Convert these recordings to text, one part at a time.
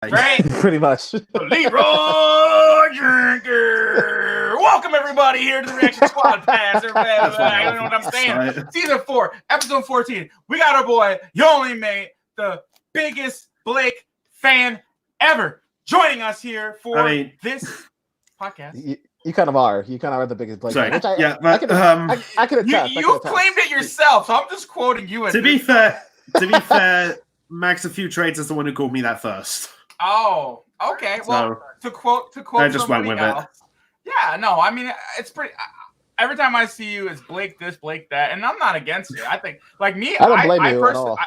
Right? Pretty much. Leroy Drinker. Welcome everybody here to the Reaction Squad Pass. I don't know what I'm saying. Right. Season 4, episode 14. We got our boy, Y0UR0NLYMATE, the biggest Blake fan ever, joining us here for this podcast. You kind of are. You kind of are the biggest Blake fan. Which I can attest. You claimed it yourself, so I'm just quoting you. To be fair, Max a few trades is the one who called me that first. Oh, okay. Well, so, to quote I just went with else, it. Yeah, no, I mean it's pretty. Every time I see you, it's Blake this, Blake that, and I'm not against it. I think, like me, I don't blame you at all.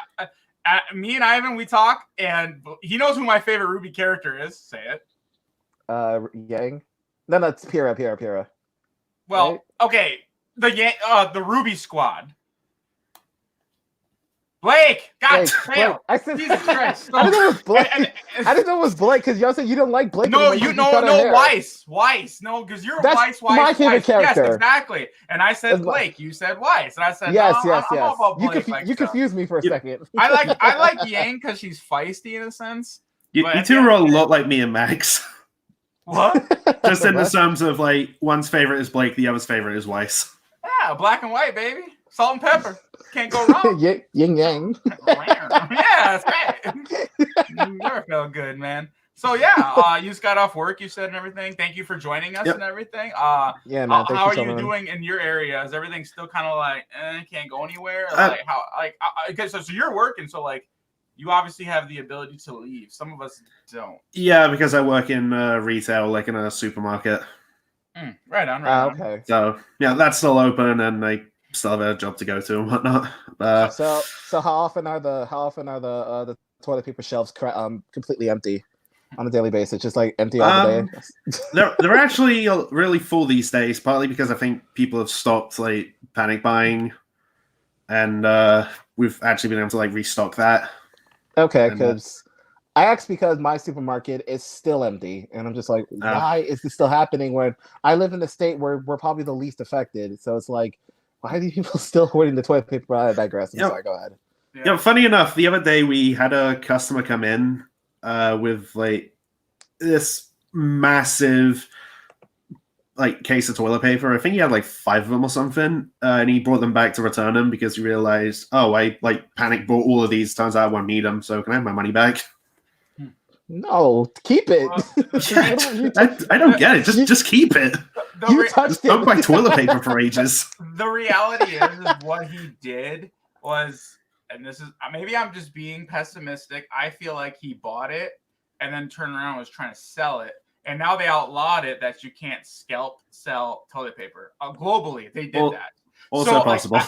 Me and Ivan, we talk, and he knows who my favorite RWBY character is. Say it. Yang. No, it's Pyrrha. Well, right? Okay, the RWBY squad. Blake, God damn! I said, Jesus Christ! I didn't know it was Blake. I didn't know it was Blake because y'all said you don't like Blake. No, Weiss. No, because you're That's Weiss. my favorite character. Yes, exactly. And I said Blake. You said Weiss, and I said yes. I'm all about Blake. You confused me for a second. I like Yang because she's feisty in a sense. You two are a lot like me and Max. What? Just in the terms of like one's favorite is Blake, the other's favorite is Weiss. Yeah, black and white, baby. Salt and pepper. Can't go wrong. Yin yang. Yeah, that's right. Never felt good, man. So yeah, you just got off work, you said, and everything. Thank you for joining us and everything. Yeah, man. How are you doing in your area? Is everything still kind of like can't go anywhere? Or so you're working, so like you obviously have the ability to leave. Some of us don't. Yeah, because I work in retail, like in a supermarket. Right on. Okay. So yeah, that's still open, and I still have a job to go to and whatnot. So how often are the toilet paper shelves completely empty on a daily basis? Just like empty all the day? They're actually really full these days, partly because I think people have stopped like panic buying, and we've actually been able to like restock that. Okay, because I asked because my supermarket is still empty, and I'm just like, why is this still happening when I live in a state where we're probably the least affected? So it's like, why are these people still hoarding the toilet paper? I digress. I'm sorry, go ahead. Yeah, funny enough, the other day we had a customer come in with like this massive like case of toilet paper. I think he had like 5 of them or something, and he brought them back to return them because he realized, I like panic bought all of these. Turns out I won't need them, so can I have my money back? No, keep it. I don't get it. Just keep it. You touched it. Don't buy toilet paper for ages. The reality is what he did was, and this is maybe I'm just being pessimistic. I feel like he bought it and then turned around and was trying to sell it, and now they outlawed it that you can't sell toilet paper globally. They did that. Also possible.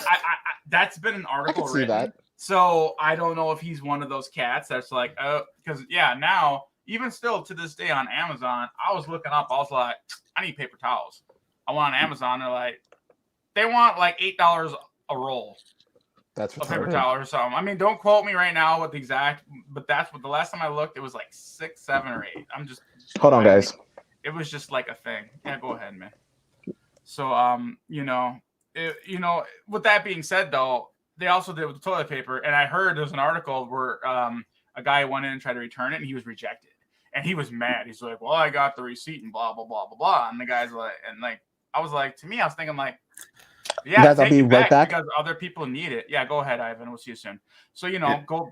That's been an article I can see written. that. So I don't know if he's one of those cats that's like, because now even still to this day on Amazon, I was looking up. I was like, I need paper towels. I went on Amazon. They want like $8 a roll. That's a paper towel or something. I mean, don't quote me right now with the exact, but that's what the last time I looked, it was like 6, 7, or 8. I'm just hold on, guys. It was just like a thing. Yeah, go ahead, man. So with that being said, though, they also did with the toilet paper, and I heard there was an article where a guy went in and tried to return it, and he was rejected, and he was mad. He's like, "Well, I got the receipt and blah blah blah blah blah," and the guy's like, I was like, to me, I was thinking like, yeah, take it back because other people need it. Yeah, go ahead, Ivan. We'll see you soon. So go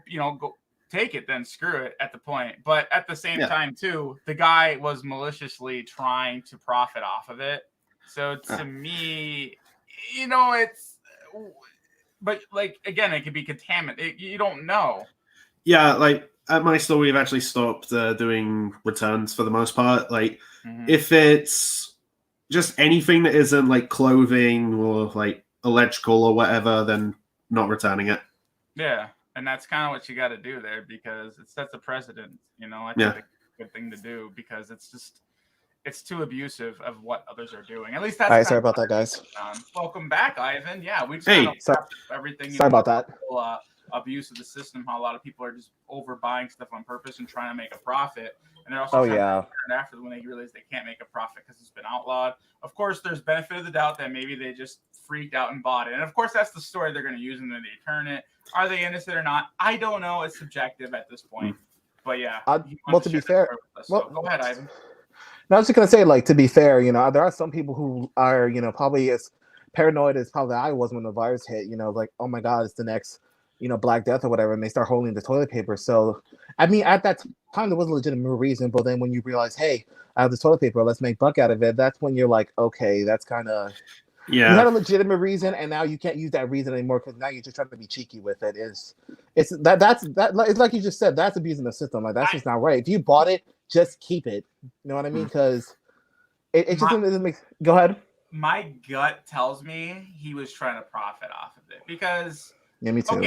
take it, then screw it at the point. But at the same time, too, the guy was maliciously trying to profit off of it. So to me, it's. But like again, it could be contaminated. You don't know. Yeah, like at my store, we've actually stopped doing returns for the most part. Like if it's just anything that isn't like clothing or like electrical or whatever, then not returning it. Yeah, and that's kind of what you got to do there because it sets a precedent. I think a good thing to do because it's too abusive of what others are doing. At least that's. All right, sorry about that, guys. Welcome back, Ivan. Yeah, we just everything. Sorry about that. Abuse of the system. How a lot of people are just overbuying stuff on purpose and trying to make a profit, and they're also after when they realize they can't make a profit because it's been outlawed. Of course, there's benefit of the doubt that maybe they just freaked out and bought it, and of course that's the story they're going to use, and then they turn it. Are they innocent or not? I don't know. It's subjective at this point. But yeah. Well, to be fair, well, go ahead, Ivan. No, I was just gonna say, like, to be fair, there are some people who are, probably as paranoid as probably I was when the virus hit. Like, oh my God, it's the next, Black Death or whatever, and they start holding the toilet paper. So, I mean, at that time, there was a legitimate reason. But then when you realize, hey, I have this toilet paper, let's make buck out of it. That's when you're like, okay, that's kind of. Yeah. You had a legitimate reason, and now you can't use that reason anymore because now you're just trying to be cheeky with it. It's like you just said, that's abusing the system. Like, that's just not right. If you bought it, just keep it. You know what I mean? Because it just doesn't make. Go ahead. My gut tells me he was trying to profit off of it because. Yeah, me too.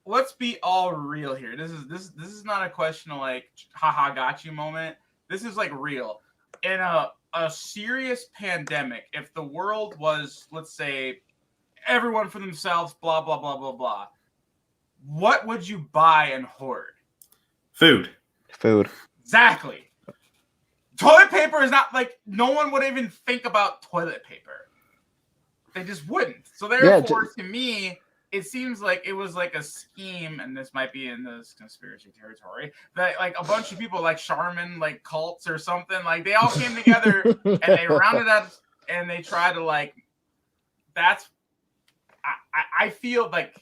Let's be all real here. This is not a question of like, haha, got you moment. This is like real. In a serious pandemic, if the world was, let's say, everyone for themselves, blah, blah, blah, blah, blah, what would you buy and hoard? Food. Exactly. Toilet paper is not like, no one would even think about toilet paper. They just wouldn't. So therefore, to me, it seems like it was like a scheme, and this might be in this conspiracy territory, that like a bunch of people like Charmin, like cults or something, like they all came together and they rounded up and they tried to like, I feel like,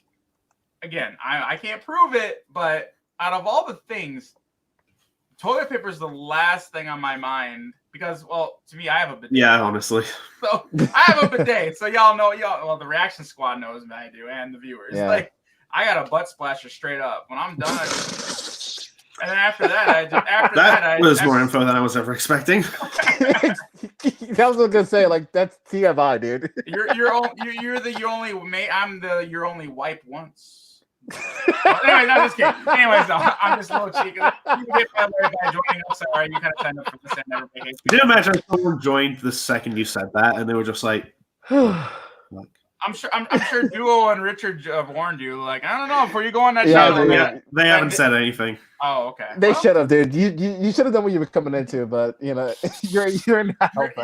again, I can't prove it, but out of all the things, toilet paper is the last thing on my mind because, well, to me, I have a bidet. Yeah, honestly. So I have a bidet. So y'all know, well, the reaction squad knows me, I do, and the viewers. Yeah. Like, I got a butt splasher straight up. When I'm done, and then after that, that was more info than I was ever expecting. That was what I was gonna say. Like, that's TMI, dude. You're the only mate. I'm the your only wipe once. Anyways, I'm just kidding. Anyways, no, I'm just a little cheeky. You can get that by joining us. Sorry, you kind of signed up for this and never paid. Can you imagine if someone joined the second you said that and they were just like, I'm sure Duo and Richard warned you. Like, I don't know, before you go on that channel. Yeah, they haven't said anything. Oh, okay. They should have, dude. You should have done what you were coming into, but you're now. You're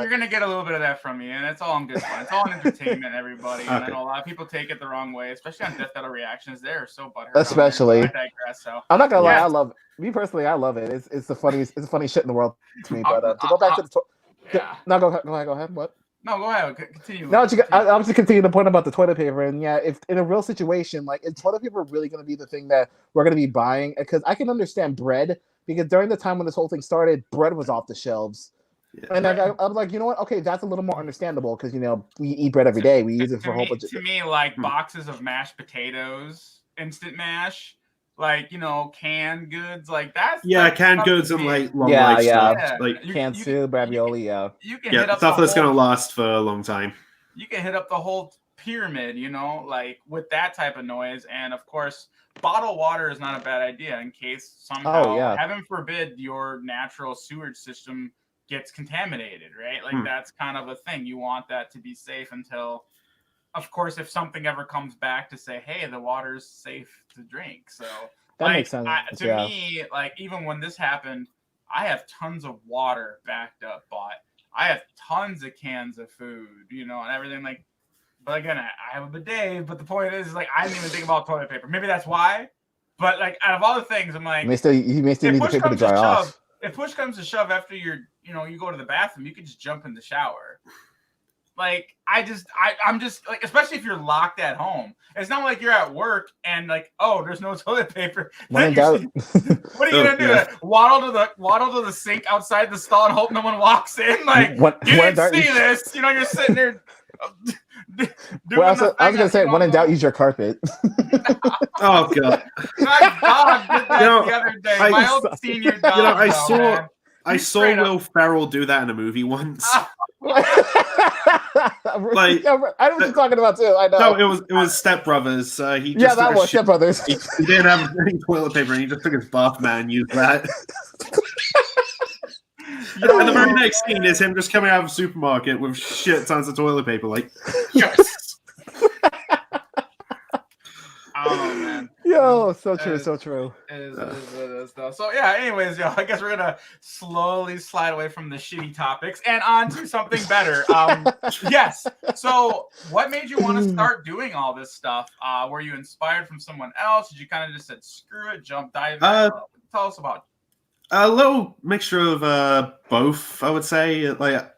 gonna get a little bit of that from me, and it's all in good fun. It's all in entertainment, everybody. Okay. And I know a lot of people take it the wrong way, especially on Death Metal reactions. They're so butthurt. Especially. I digress. So I'm not gonna lie, I love it. Me personally, I love it. It's the funniest shit in the world to me. But to go back to the no, go ahead. What? No, go ahead. Continue. No, I was just continuing the point about the toilet paper, and yeah, if in a real situation, like, is toilet paper really going to be the thing that we're going to be buying? Because I can understand bread, because during the time when this whole thing started, bread was off the shelves, and I was like, you know what? Okay, that's a little more understandable because we eat bread every day. We use it for a whole bunch of. To me, like boxes of mashed potatoes, instant mash. Like, canned goods, like that's canned goods and like long life stuff, like canned soup, ravioli. You can hit up stuff that's gonna last for a long time. You can hit up the whole pyramid, like with that type of noise, and of course, bottled water is not a bad idea in case somehow, heaven forbid, your natural sewage system gets contaminated, right? Like that's kind of a thing. You want that to be safe until. Of course, if something ever comes back to say, "Hey, the water's safe to drink," so that makes sense. To me, like even when this happened, I have tons of water backed up. I have tons of cans of food, and everything. Like, but again, I have a bidet. But the point is, like, I didn't even think about toilet paper. Maybe that's why. But like, out of all the things, I'm like, you may still need the paper to dry off. If push comes to shove, after you go to the bathroom, you can just jump in the shower. Like, I'm just like, especially if you're locked at home. It's not like you're at work and like, oh, there's no toilet paper. What are you gonna do? Yeah. Waddle to the sink outside the stall and hope no one walks in? Like, you didn't see this. You're sitting there. I was gonna say, when in doubt, use your carpet. Oh god. My dog did that the other day. My old senior dog. I saw Will Ferrell do that in a movie once. Like, I know what you're talking about too. I know. No, it was Step Brothers. He just that was Step Brothers. He didn't have any toilet paper, and he just took his bath mat and used that. And the very next scene is him just coming out of a supermarket with shit tons of toilet paper. Like, yes. Oh man. Yo, so true, so true. It is. ridiculous though. So yeah, anyways, I guess we're gonna slowly slide away from the shitty topics and on to something better. Yes. So what made you want to start doing all this stuff? Were you inspired from someone else? Did you kind of just said screw it, dive in? Tell us about it. A little mixture of both, I would say. Like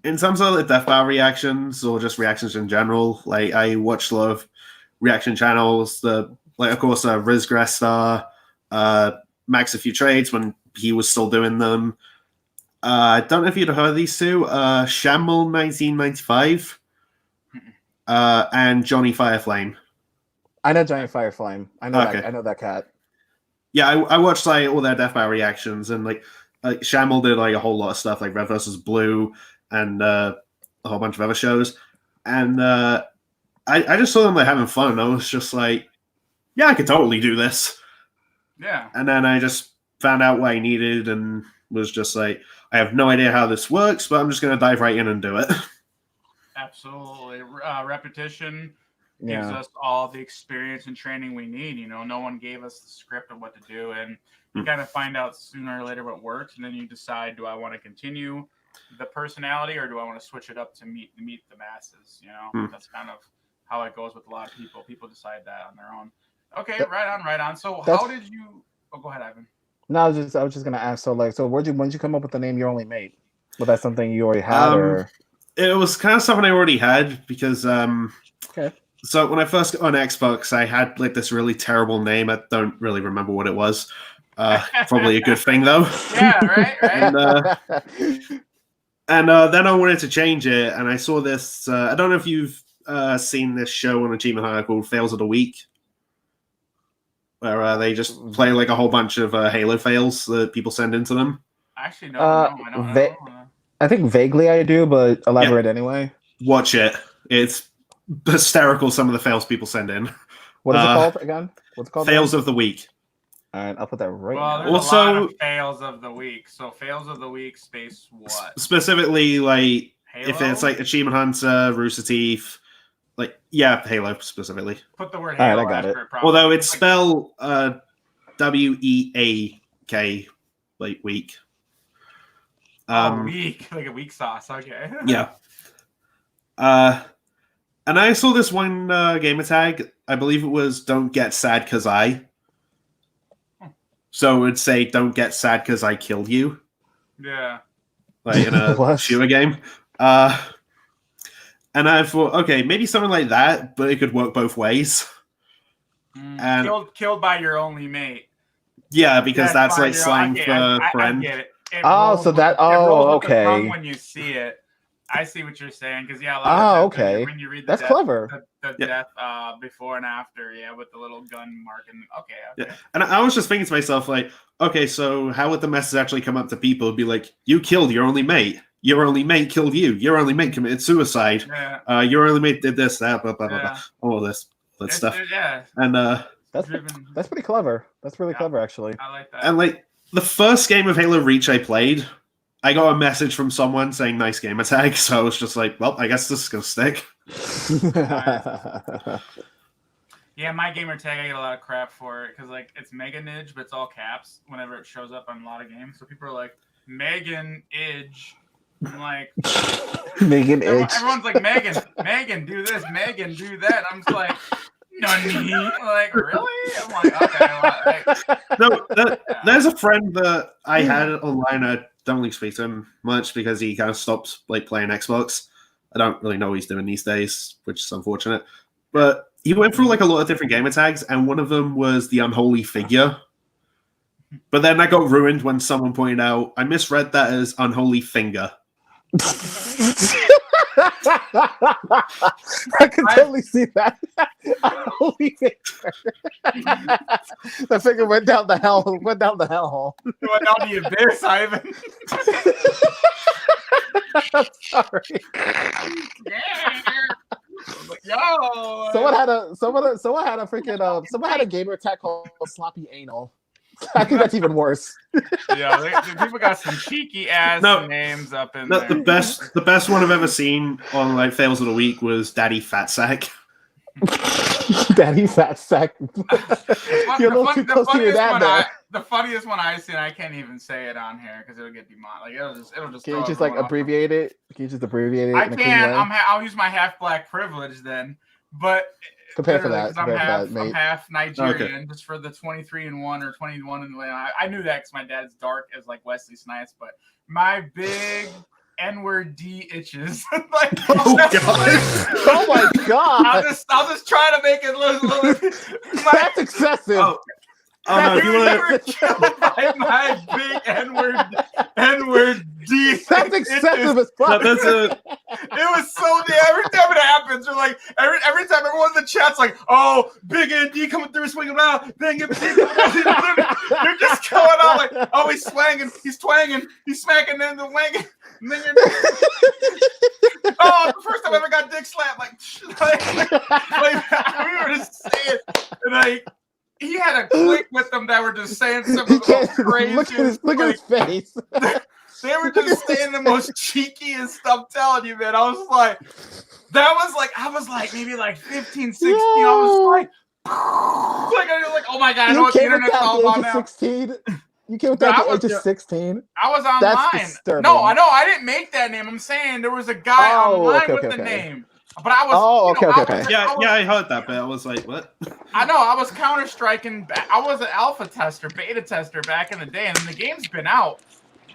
in terms of the death battle reactions or just reactions in general, like I watched a lot of reaction channels. Of course, Rizgresstar, Max a few trades when he was still doing them. I don't know if you'd heard of these two. Shamble 1995 and Johnny Fireflame. I know Johnny Fireflame. I know that. I know that cat. Yeah, I watched like all their death battle reactions, and like Shamble did like a whole lot of stuff, like Red vs. Blue, and a whole bunch of other shows. And I just saw them like having fun, and I was just like, yeah, I could totally do this. Yeah. And then I just found out what I needed, and was just like, I have no idea how this works, but I'm just going to dive right in and do it. Absolutely. Repetition gives us all the experience and training we need. No one gave us the script of what to do, and you kind of find out sooner or later what works, and then you decide, do I want to continue the personality or do I want to switch it up to meet the masses? That's kind of how it goes with a lot of people. People decide that on their own. Okay, right on. So how did you? Oh, go ahead, Ivan. No, I was just gonna ask. So when did you come up with the name Y0UR0NLYMATE? Was that something you already had, or? It was kind of something I already had because okay. So when I first got on Xbox, I had like this really terrible name. I don't really remember what it was. Probably a good thing though. Yeah, right. And then I wanted to change it, and I saw this. I don't know if you've seen this show on Achievement Hunter called Fails of the Week, where they just play like a whole bunch of Halo fails that people send into them. Actually, no, I don't know. I think vaguely I do, but elaborate anyway. Watch it. It's hysterical, some of the fails people send in. What is it called again? What's it called? Fails of the Week. All right, I'll put that right now. There's a lot of fails of the week. So fails of the week space what? Specifically, like Halo? If it's like Achievement Hunter, Rooster Teeth, Halo specifically. Put the word Halo. All right, I got it. Although it's spelled WEAK, like week. Weak, like a weak sauce. Okay. Yeah. And I saw this one gamer tag. I believe it was "Don't get sad because I." So it would say "Don't get sad because I killed you." Yeah. Like in a shooter game. And I thought, okay, maybe something like that, but it could work both ways. And killed by your only mate. Yeah, because that's like slang for friend. I get it. Okay. When you see it, I see what you're saying because okay. When you read the that's death, clever. The death before and after, with the little gun mark and okay. Yeah. And I was just thinking to myself, like, okay, so how would the message actually come up to people? It'd be like, you killed your only mate. Your only mate killed you. Your only mate committed suicide. Yeah. Your only mate did this, that, blah, blah, blah, all this stuff. And that's pretty clever. That's really clever, actually. I like that. And like the first game of Halo Reach I played, I got a message from someone saying "nice gamer tag," so I was just like, "Well, I guess this is gonna stick." Yeah, my gamer tag, I get a lot of crap for it because it's Mega Nidge, but it's all caps whenever it shows up on a lot of games. So people are like, "Megan Idge." I'm like, Megan Idge. Everyone's like, Megan, do this, Megan, do that. I'm just like, Nani? Like, really? I'm like, okay. No, there's a friend that I had online. I don't really speak to him much because he kind of stopped playing Xbox. I don't really know what he's doing these days, which is unfortunate. But he went through a lot of different gamer tags, and one of them was the unholy figure. But then that got ruined when someone pointed out I misread that as unholy finger. I can totally see that. Holy finger. The finger went down the hell hole. Went down the abyss, Ivan. I'm sorry. Yo. Someone had a gamer tag called Sloppy Anal. I think that's even worse. Yeah, people got some cheeky ass names up in there. The best one I've ever seen on Fails of the Week was Daddy Fat Sack. Daddy fat sack. You're a little too close to your dad there. The funniest one I've seen, I can't even say it on here because it'll get demonetized. Like it'll just. Can you just like abbreviate it? Can you just abbreviate it? I can. I'll use my half black privilege then, but prepare for that. I'm half Nigerian, just for the 23-1 or 21 and I knew that because my dad's dark as like Wesley Snipes, but my big N-word D itches. Like, oh my god! I'll just try to make it look. That's excessive. Oh no! If you want to my big N-word D. That's excessive as fuck. That's a. It was so every time it happens, they're like every time everyone in the chat's like, "Oh, big ND coming through, swinging out, bang it, they're just going on like, "Oh, he's swanging, he's twanging, he's smacking, then the wanging." And then oh, the first time I ever got dick slapped, like we were just saying, and like. He had a clique with them that were just saying some of the most crazy. Look at his face. They were just saying the most cheekiest stuff. I'm telling you, man. I was like, I was like maybe like 15, 16. Yeah. I was like, oh my god, I know what the internet's all about now. 16. You came with that at the age of 16. I was online. That's disturbing. No, I know. I didn't make that name. I'm saying there was a guy online with the name. But I was. Oh, okay. Yeah, I heard that, but I was like, what? I know. I was Counter-Striking. I was an alpha tester, beta tester back in the day, and the game's been out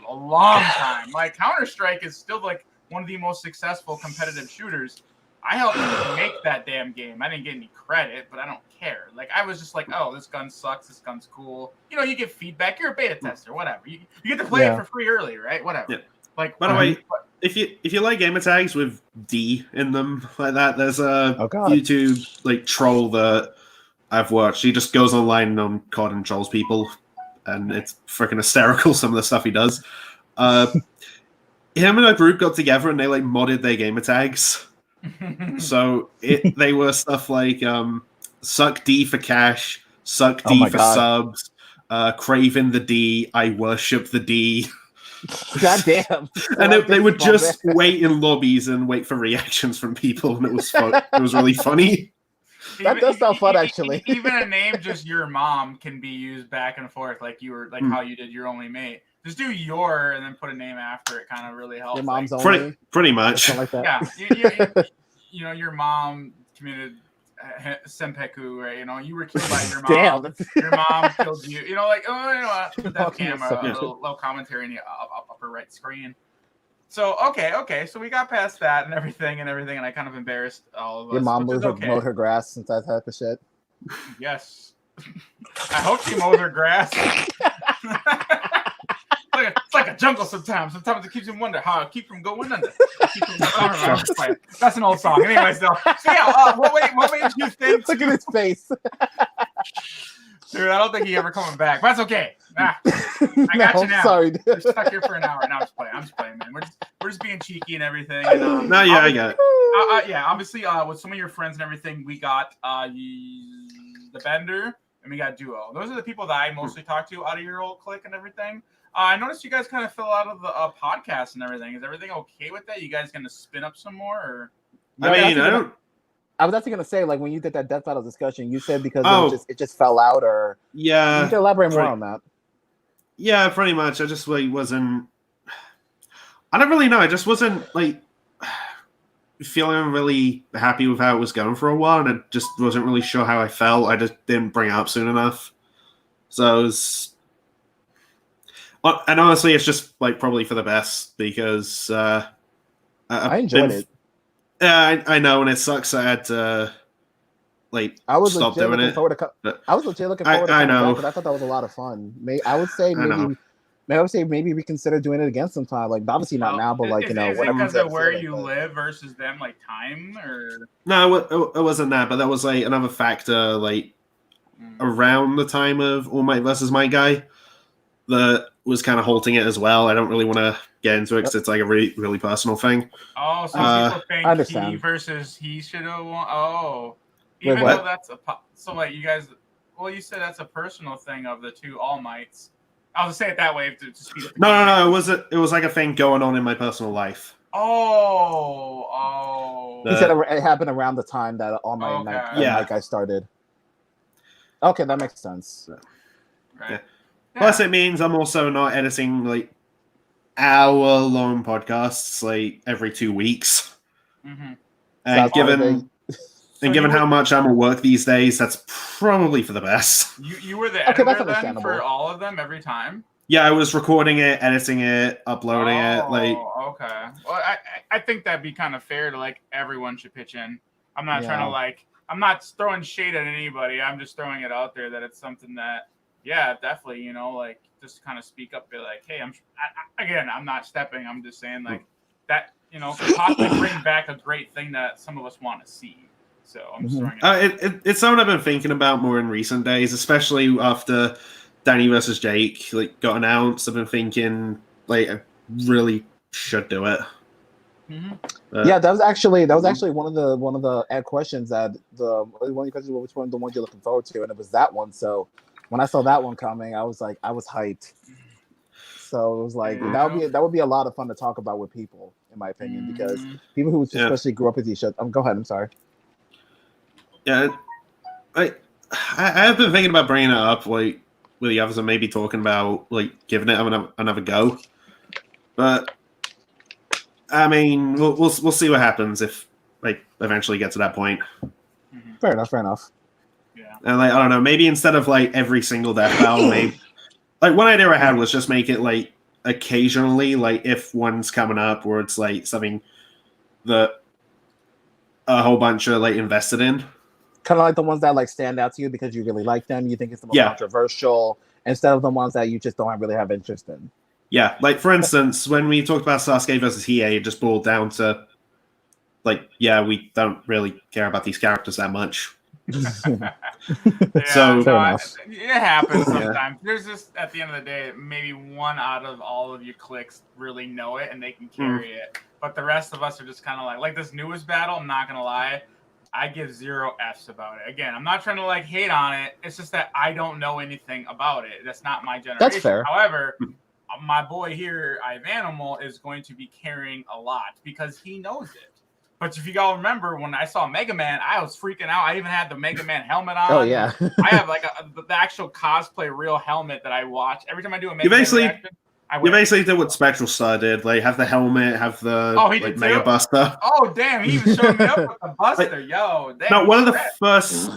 a long time. Like Counter-Strike is still like one of the most successful competitive shooters. I helped make that damn game. I didn't get any credit, but I don't care. Like I was just like, oh, this gun sucks. This gun's cool. You know, you get feedback. You're a beta tester, whatever. You get to play it for free early, right? Whatever. Yeah. Like by the way. If you like gamer tags with D in them like that, there's a YouTube like troll that I've watched. He just goes online on COD and trolls people, and it's freaking hysterical. Some of the stuff he does. Him and a group got together and they like modded their gamer tags. So they were stuff like suck D for cash, suck D for subs, craving the D, I worship the D. God damn. And they would just wait in lobbies and wait for reactions from people, and it was fun. It was really funny. That does sound fun, actually. Even a name just your mom can be used back and forth, like you were like how you did your only mate. Just do your and then put a name after it. Kind of really helps. Your mom's like, only. Pretty much. Like that. Yeah. You know, your mom committed Senpeku, right? You know, you were killed by your mom. Damn. Your mom killed you. You know, like, oh, you know, put that camera, a little commentary in the upper right screen. So, okay. So we got past that and everything, and I kind of embarrassed all of us. Your mom mowed her grass and that type of shit? Yes. I hope she mowed her grass. It's like a jungle sometimes. Sometimes it keeps you wonder how I keep from going under. That's an old song. Anyways, though. So yeah, what made you think? Look at his face. Dude, I don't think he's ever coming back. But that's okay. I got you now. Sorry, dude. We're stuck here for an hour. Now I'm just playing, man. We're just being cheeky and everything. And, I got it. Yeah, obviously, with some of your friends and everything, we got the Bender and we got Duo. Those are the people that I mostly talk to out of your old clique and everything. I noticed you guys kind of fell out of the podcast and everything. Is everything okay with that? You guys going to spin up some more? Or? I was actually going to say, like, when you did that Death Battle discussion, you said because it just fell out, or... Yeah. You can elaborate more on that. Yeah, pretty much. I just, like, wasn't... I don't really know. I just wasn't, like, feeling really happy with how it was going for a while, and I just wasn't really sure how I felt. I just didn't bring it up soon enough. So it was... And honestly, it's just like probably for the best because I enjoyed it. I know, and it sucks. I had to stop doing it. I was legit looking forward to I know, but I thought that was a lot of fun. I would say maybe reconsider doing it again sometime. Like obviously not now, but like is it because of where you live versus them, like time or no, it wasn't that, but that was like another factor, like around the time of All Might versus Might Guy. That was kind of halting it as well. I don't really want to get into it because it's like a really, really personal thing. Oh, so people think he versus he should have won. Oh, even though that's so like you guys. Well, you said that's a personal thing of the two All Mights. I'll just say it that way to speed up. No. It was like a thing going on in my personal life. Oh. He said it happened around the time that All Might Might Guy started. Okay, that makes sense. Right. Yeah. Plus, it means I'm also not editing like hour-long podcasts like every 2 weeks. Mm-hmm. And given were how much I'm at work these days, that's probably for the best. You were the Okay, that's editor then understandable. for all of them every time? Yeah, I was recording it, editing it, uploading it. Like, okay. Well, I think that'd be kind of fair to like everyone should pitch in. I'm not trying to like. I'm not throwing shade at anybody. I'm just throwing it out there that it's something that, yeah, definitely, you know, like just kind of speak up, be like, hey, again, I'm not stepping. I'm just saying like that, you know, could possibly bring back a great thing that some of us want to see. So I'm just throwing it. It's something I've been thinking about more in recent days, especially after Danny versus Jake like got announced. I've been thinking like I really should do it. Mm-hmm. Yeah, that was actually one of the ad questions that one of the questions was which one the ones you're looking forward to, and it was that one. So when I saw that one coming, I was hyped. So it was like that would be a lot of fun to talk about with people, in my opinion, because people who especially grew up with these shows. Go ahead. I'm sorry. Yeah, I have been thinking about bringing it up like with the others and maybe talking about like giving it another go, but. I mean, we'll see what happens if like eventually get to that point. Fair enough. Yeah. And like I don't know, maybe instead of like every single death battle, maybe like one idea I had was just make it like occasionally, like if one's coming up where it's like something that a whole bunch are like invested in. Kind of like the ones that like stand out to you because you really like them, you think it's the most controversial, instead of the ones that you just don't really have interest in. Yeah, like for instance, when we talked about Sasuke versus Hiei, it just boiled down to like, yeah, we don't really care about these characters that much. So it happens sometimes. There's just at the end of the day, maybe one out of all of your clicks really know it and they can carry it, but the rest of us are just kind of like this newest battle. I'm not gonna lie, I give 0 Fs about it. Again, I'm not trying to like hate on it. It's just that I don't know anything about it. That's not my generation. That's fair. However, my boy here, Ivanimal, is going to be carrying a lot because he knows it. But if you all remember, when I saw Mega Man, I was freaking out. I even had the Mega Man helmet on. Oh, yeah. I have like the actual cosplay real helmet that I watch. Every time I do a Mega Man reaction, you basically did what Spectral Star did. Like, have the helmet, have the Mega Buster. Oh, damn. He even showed me up with the Buster. Like, yo, damn. No, one of the first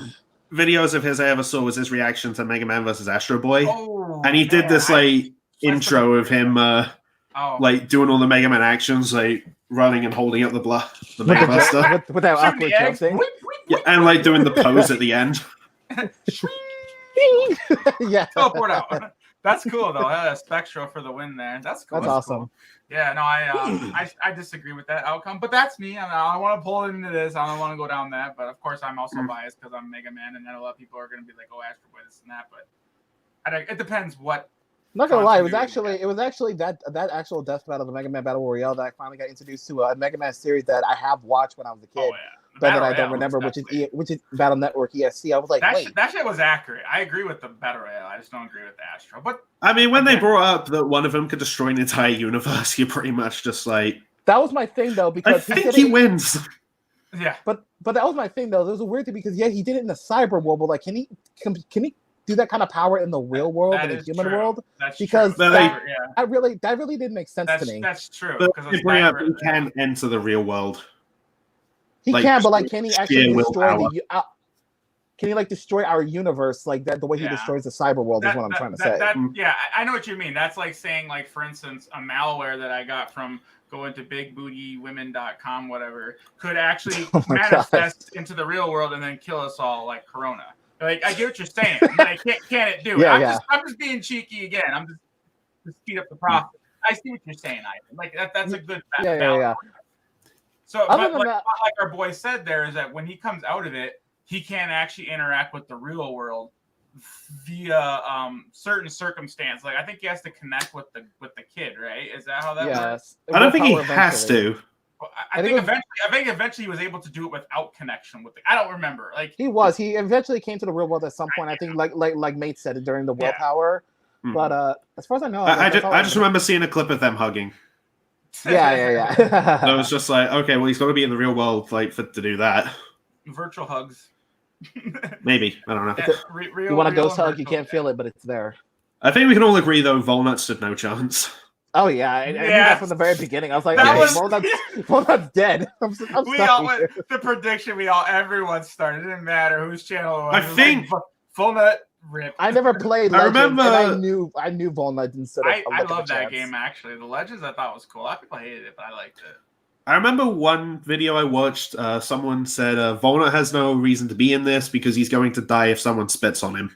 videos of his I ever saw was his reaction to Mega Man versus Astro Boy. Oh, and he did this, like, intro of him like doing all the Mega Man actions, like running and holding up the Mega Buster with that awkward jump thing, and like doing the pose at the end. Yeah, teleport out. That's cool though. Spectral for the win there. That's cool. That's awesome. Cool. Yeah, no, I disagree with that outcome, but that's me. I don't want to pull it into this. I don't want to go down that, but of course I'm also biased because I'm Mega Man, and then a lot of people are going to be like, "Oh, Astro Boy, this and that." But it depends what. I'm not gonna lie, it was actually that actual death battle, the Mega Man Battle Royale, that I finally got introduced to a Mega Man series that I have watched when I was a kid, but that I don't remember, which is Battle Network ESC. I was like, that shit was accurate. I agree with the Battle Royale. I just don't agree with the Astro. But I mean, when they brought up that one of them could destroy an entire universe, you're pretty much just like, that was my thing though, because I think he wins. Yeah, but that was my thing though. There was a weird thing because he did it in the cyber world, but like, can he do that kind of power in the real world, in the human world? That's because true. that really didn't make sense to me. That's true. But he can enter the real world. He can, but like, can he actually destroy can he like destroy our universe like that? The way he destroys the cyber world is what I'm trying to say. Yeah, I know what you mean. That's like saying, like, for instance, a malware that I got from going to bigbootywomen.com, whatever, could actually manifest into the real world and then kill us all, like Corona. Like, I get what you're saying. Like, can it do it? I'm just being cheeky again. I'm just to speed up the process. I see what you're saying, Ivan. Like, that's a good balance. Yeah. So, but like our boy said there, is that when he comes out of it, he can't actually interact with the real world via certain circumstance. Like, I think he has to connect with the kid, right? Is that how that works? I don't think he has to. I think eventually he was able to do it without connection with I don't remember. Like, he eventually came to the real world at some point. I think like Mate said it during the willpower. But as far as I know, I just remember seeing a clip of them hugging. Yeah. So I was just like, okay, well, he's got to be in the real world, like, to do that. Virtual hugs. Maybe. I don't know. You want a ghost hug, you can't feel it, but it's there. I think we can all agree, though, Volnut stood no chance. Oh, yeah. I knew that from the very beginning. I was like, Volnut's dead. The prediction everyone started. It didn't matter whose channel it was. I think... Volnut ripped. I never played Legends, and I knew Volnut instead of I love that game, actually. The Legends I thought was cool. A lot of people hated it, but I liked it. I remember one video I watched, someone said, Volnut has no reason to be in this because he's going to die if someone spits on him.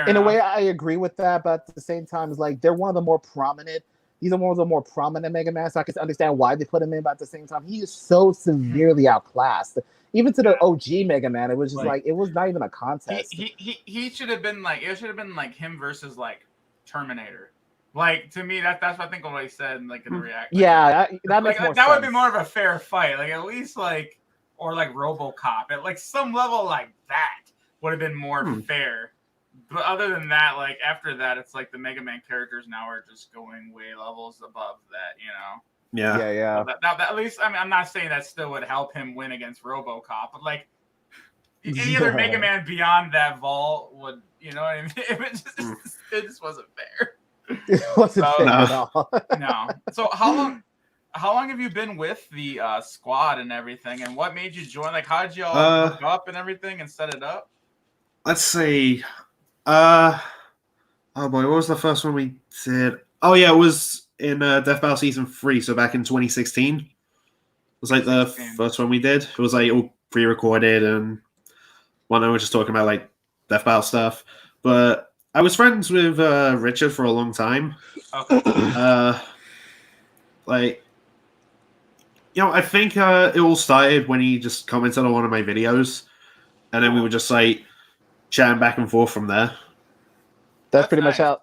In a way, I agree with that, but at the same time, it's like they're one of the more prominent. He's one of the more prominent Mega Man, so I can understand why they put him in, but at the same time, he is so severely outclassed. Even to the OG Mega Man, it was just like it was not even a contest. He should have been like, it should have been like him versus like Terminator. Like, to me, that's what I think what he said, like, in the reaction. Yeah, that makes more sense. That would be more of a fair fight. Like, at least, like, or like RoboCop. At, like, some level like that would have been more fair. But other than that, like, after that, it's like the Mega Man characters now are just going way levels above that, you know? Yeah. So that at least, I mean, I'm not saying that still would help him win against RoboCop, but, like, any other Mega Man beyond that vault would, you know what I mean? It just wasn't fair. It wasn't fair at all. No. So how long have you been with the squad and everything, and what made you join? Like, how did you all hook up and everything and set it up? Let's see. Oh boy, what was the first one we did? Oh yeah, it was in Death Battle Season 3, so back in 2016. It was like the first one we did. It was like all pre-recorded, and one I was just talking about like Death Battle stuff. But I was friends with Richard for a long time. Okay. Like, you know, I think it all started when he just commented on one of my videos, and then we were just like chatting back and forth from there. That's pretty much how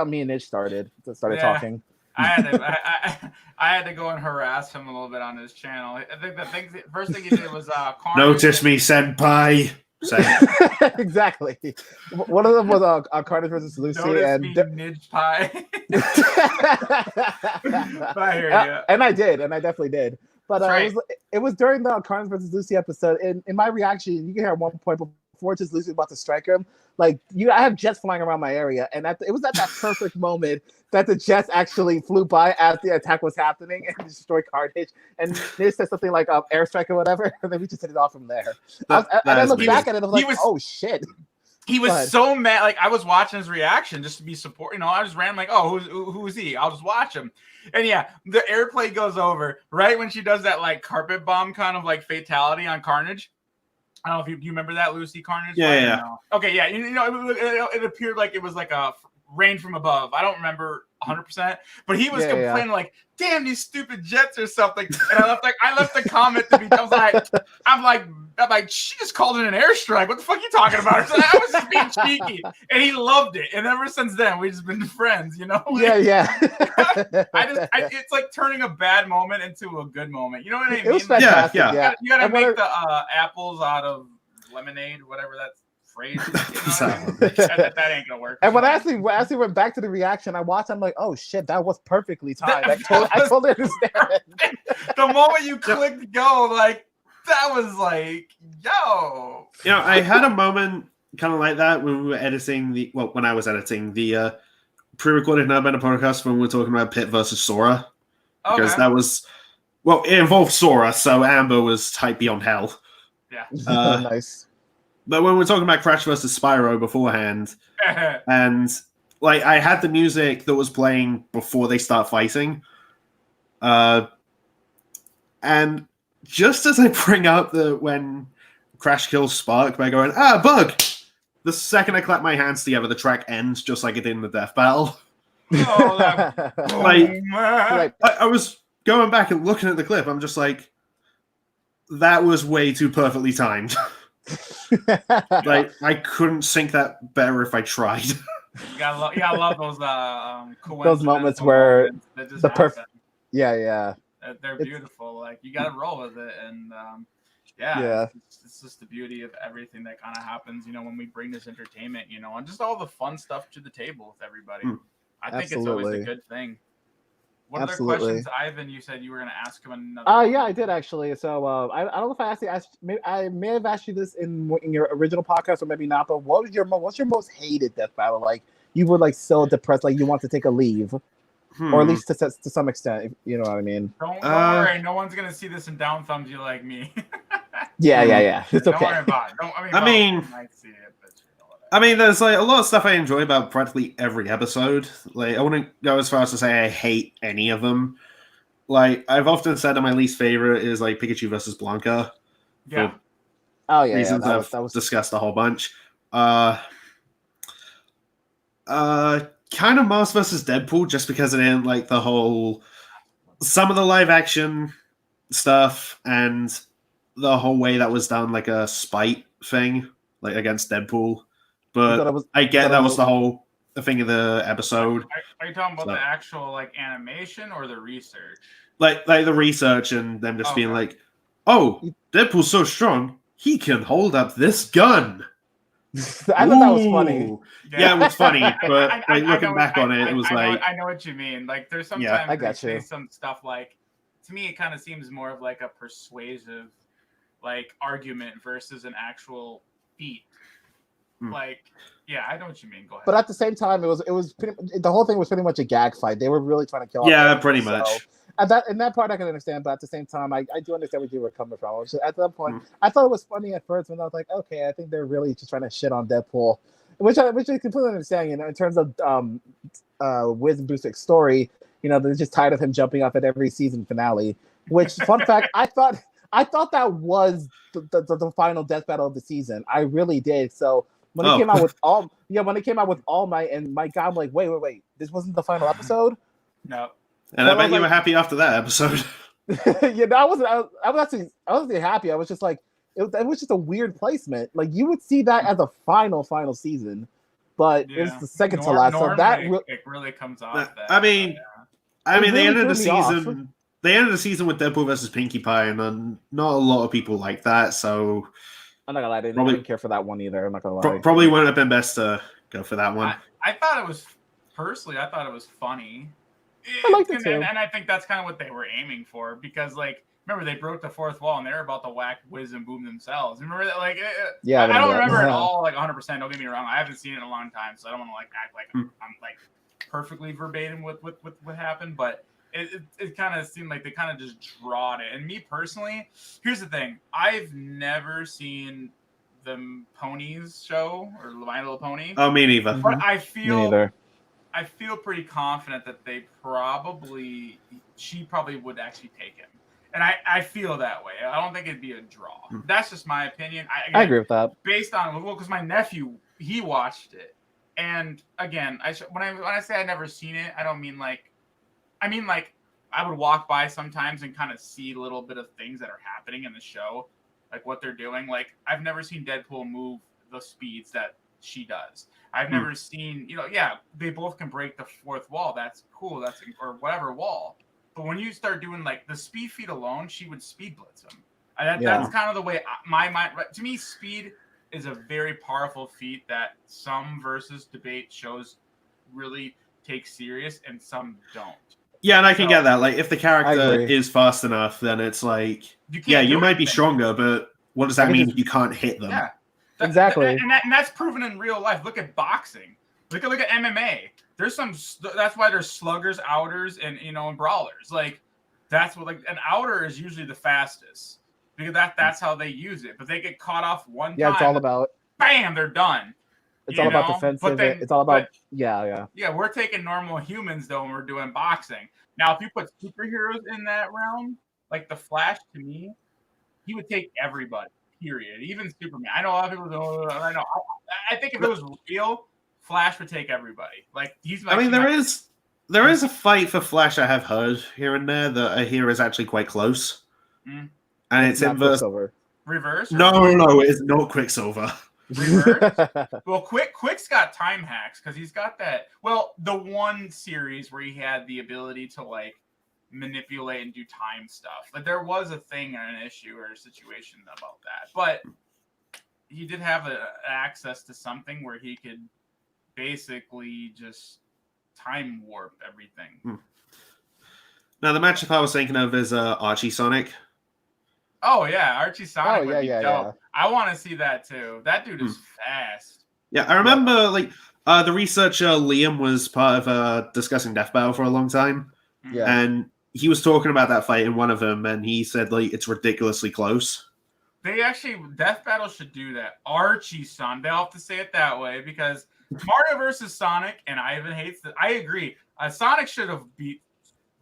me and Nidge started talking. I had to go and harass him a little bit on his channel. I think the first thing he did was notice me, senpai. Exactly. One of them was Carnage versus Lucy, and Nidge Pie. I hear you. And I definitely did. But it was during the Carnage versus Lucy episode. In my reaction, you can hear at one point before just Lucy was about to strike him, like I have jets flying around my area, and it was at that perfect moment that the jets actually flew by as the attack was happening and destroyed Carnage. And they said something like airstrike or whatever, and then we just hit it off from there. And I looked back at it, and I was like, oh shit. He was so mad. Like, I was watching his reaction just to be support. You know, I just ran like, oh, who is he? I'll just watch him. And yeah, the airplane goes over right when she does that like carpet bomb kind of like fatality on Carnage. I don't know if you remember that, Lucy Carnage. Yeah. No. Okay, yeah. You know, it appeared like it was like a rain from above. I don't remember 100%, but he was complaining like, "Damn these stupid jets" or something. And I left the comment to be. I'm like, she just called it an airstrike. What the fuck are you talking about? So I was just being cheeky, and he loved it. And ever since then, we've just been friends. You know? Like, yeah. It's like turning a bad moment into a good moment. You know what I mean? It was fantastic. Yeah. You gotta make the apples out of lemonade, whatever that's phrase. You know that ain't gonna work. And when I actually went back to the reaction, I watched. I'm like, oh shit, that was perfectly timed. I totally understand. The moment you clicked go, like that was like, yo. You know, I had a moment kind of like that when we were editing when I was editing the pre-recorded Nerdbender podcast when we were talking about Pit versus Sora, because that was it involved Sora, so Amber was tight beyond hell. Yeah, nice. But when we're talking about Crash versus Spyro beforehand, and like I had the music that was playing before they start fighting, and just as I bring up when Crash kills Spark by going Bug, the second I clap my hands together, the track ends just like it did in the death battle. I was going back and looking at the clip. I'm just like, that was way too perfectly timed. Like I couldn't sync that better if I tried. You gotta love those moments where the perfect. Yeah. They're beautiful. Like you gotta roll with it, and it's just the beauty of everything that kind of happens. You know, when we bring this entertainment, you know, and just all the fun stuff to the table with everybody. I think it's always a good thing. What other Absolutely. questions, Ivan? You said you were going to ask him another. Yeah, I did actually. So I don't know if I asked you. I may have asked you this in your original podcast, or maybe not. But what's your most hated death battle? Like you were like so depressed, like you want to take a leave, or at least to some extent. If you know what I mean? Don't worry, no one's going to see this and down thumbs you like me. Yeah. It's okay. Don't worry about it. Might see it, but I mean, there's like a lot of stuff I enjoy about practically every episode. Like, I wouldn't go as far as to say I hate any of them. Like, I've often said that my least favorite is like Pikachu versus Blanca. Yeah. Oh yeah. Reasons That was discussed a whole bunch. Kind of Mars versus Deadpool, just because it didn't like the whole some of the live action stuff and the whole way that was done, like a spite thing, like against Deadpool. But I get that was the whole thing of the episode. Are you talking about the actual like animation or the research? Like the research and them just being like, "Oh, Deadpool's so strong, he can hold up this gun." I thought that was funny. Yeah, it was funny, but like looking back on it, it was like I know what you mean. Like there's sometimes I they got say you. some stuff like, to me it kind of seems more of like a persuasive like argument versus an actual feat. Like, yeah, I know what you mean. Go ahead. But at the same time, it was the whole thing was pretty much a gag fight. They were really trying to kill. Yeah, pretty much. And that part I can understand, but at the same time, I do understand where you were coming from. At that point, I thought it was funny at first when I was like, okay, I think they're really just trying to shit on Deadpool, which I completely understand. You know, in terms of Wiz and Bruce's story, you know, they're just tired of him jumping off at every season finale. Which, fun fact, I thought that was the final death battle of the season. I really did. So. When it came out with All Might, and my God, I'm like, wait, this wasn't the final episode? No. And I bet you were happy after that episode. Yeah, I was actually happy. I was just like, it was just a weird placement. Like you would see that as a final season, but it's the second to last. So that it really comes off. I mean, they ended the season. They ended the season with Deadpool versus Pinkie Pie, and not a lot of people like that. So. I'm not gonna lie, I didn't care for that one either. I'm not gonna lie. Probably wouldn't have been best to go for that one. I thought it was funny. I liked it too. And I think that's kind of what they were aiming for, because like remember they broke the fourth wall and they were about to whack Wiz and Boom themselves. Remember that? Like yeah, I don't remember it all like 100%. Don't get me wrong. I haven't seen it in a long time, so I don't want to like act like I'm like perfectly verbatim with what happened, but. It kind of seemed like they kind of just drawed it. And me personally, here's the thing. I've never seen the Ponies show or My Little Pony. Oh, me neither. But I feel pretty confident that she probably would actually take him. And I feel that way. I don't think it'd be a draw. That's just my opinion. I agree with that. Based on, because my nephew, he watched it. And again, when I say I've never seen it, I don't mean like, I would walk by sometimes and kind of see a little bit of things that are happening in the show, like what they're doing. Like, I've never seen Deadpool move the speeds that she does. I've never seen, they both can break the fourth wall. That's cool. Or whatever wall. But when you start doing like the speed feat alone, she would speed blitz him. That's kind of the way my mind. To me, speed is a very powerful feat that some versus debate shows really take serious and some don't. Yeah, and I can get that. Like, if the character is fast enough, then it's like, you might be stronger, but what does that mean if you can't hit them? Yeah, exactly. And that's proven in real life. Look at boxing. Look at MMA. That's why there's sluggers, outers, and and brawlers. Like, that's what an outer is usually the fastest because that's how they use it. But they get caught off one time. Yeah, it's all about. Bam, they're done. It's all about defensive. It's all about yeah. Yeah, we're taking normal humans though when we're doing boxing. Now, if you put superheroes in that realm, like the Flash, to me, he would take everybody. Period. Even Superman. I know a lot of people don't. I know. I think if it was real, Flash would take everybody. Like he's. I mean, there is a fight for Flash I have heard here and there that I hear is actually quite close, and it's inverse. Reverse? No, it is not Quicksilver. Well, Quick's got time hacks because he's got that. Well, the one series where he had the ability to like manipulate and do time stuff. Like there was a thing or an issue or a situation about that, but he did have access to something where he could basically just time warp everything. Now, the matchup I was thinking of is Archie Sonic. Oh yeah, Archie Sonic would be dope. Yeah. I want to see that too. That dude is fast. Yeah, I remember the researcher Liam was part of discussing Death Battle for a long time. Yeah. And he was talking about that fight in one of them, and he said it's ridiculously close. They actually Death Battle should do that. Archie Sonic. They'll have to say it that way because Mario versus Sonic, and Ivan hates it. I agree. Sonic should have beat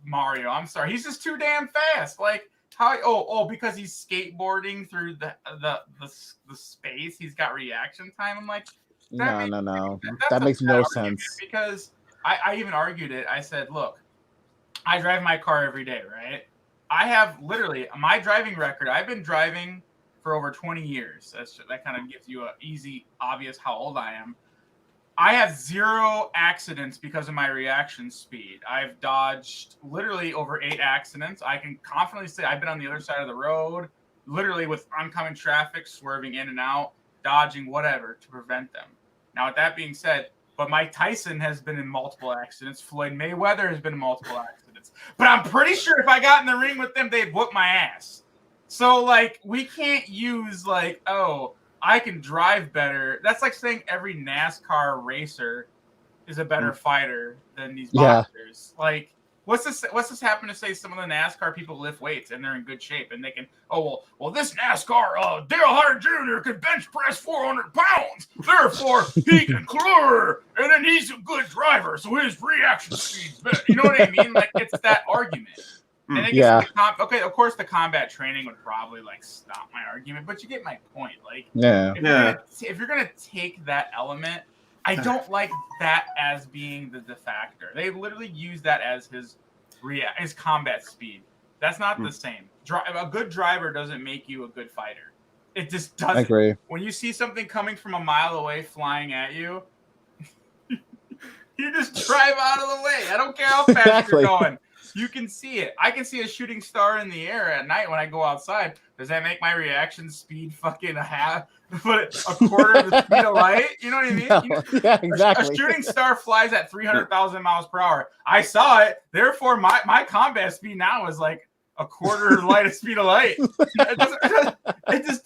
Mario. I'm sorry, he's just too damn fast. Like how? Oh, because he's skateboarding through the space. He's got reaction time. I'm like, no. That makes no sense. Because I even argued it. I said, look, I drive my car every day, right? I have literally my driving record. I've been driving for over 20 years. That kind of gives you an easy, obvious how old I am. I have 0 accidents because of my reaction speed. I've dodged literally over 8 accidents. I can confidently say I've been on the other side of the road, literally with oncoming traffic, swerving in and out, dodging whatever to prevent them. Now, with that being said, but Mike Tyson has been in multiple accidents. Floyd Mayweather has been in multiple accidents. But I'm pretty sure if I got in the ring with them, they'd whoop my ass. So, we can't use, I can drive better. That's like saying every NASCAR racer is a better fighter than these boxers. What's this happen to say some of the NASCAR people lift weights and they're in good shape and they can, this NASCAR, Dale Hart Jr. can bench press 400 pounds. Therefore, he can clear. And then he's a good driver, so his reaction speed's better. You know what I mean? It's that argument. And of course, the combat training would probably stop my argument, but you get my point. If you're gonna take that element, I don't like that as being the factor. They literally use that as his combat speed. That's not the same. A good driver doesn't make you a good fighter. It just doesn't. I agree. When you see something coming from a mile away flying at you, you just drive out of the way. I don't care how fast you're going. You can see it. I can see a shooting star in the air at night when I go outside. Does that make my reaction speed fucking a quarter of the speed of light? You know what I mean? No. Yeah, exactly. A shooting star flies at 300,000 miles per hour. I saw it. Therefore, my combat speed now is a quarter of the light of speed of light. It just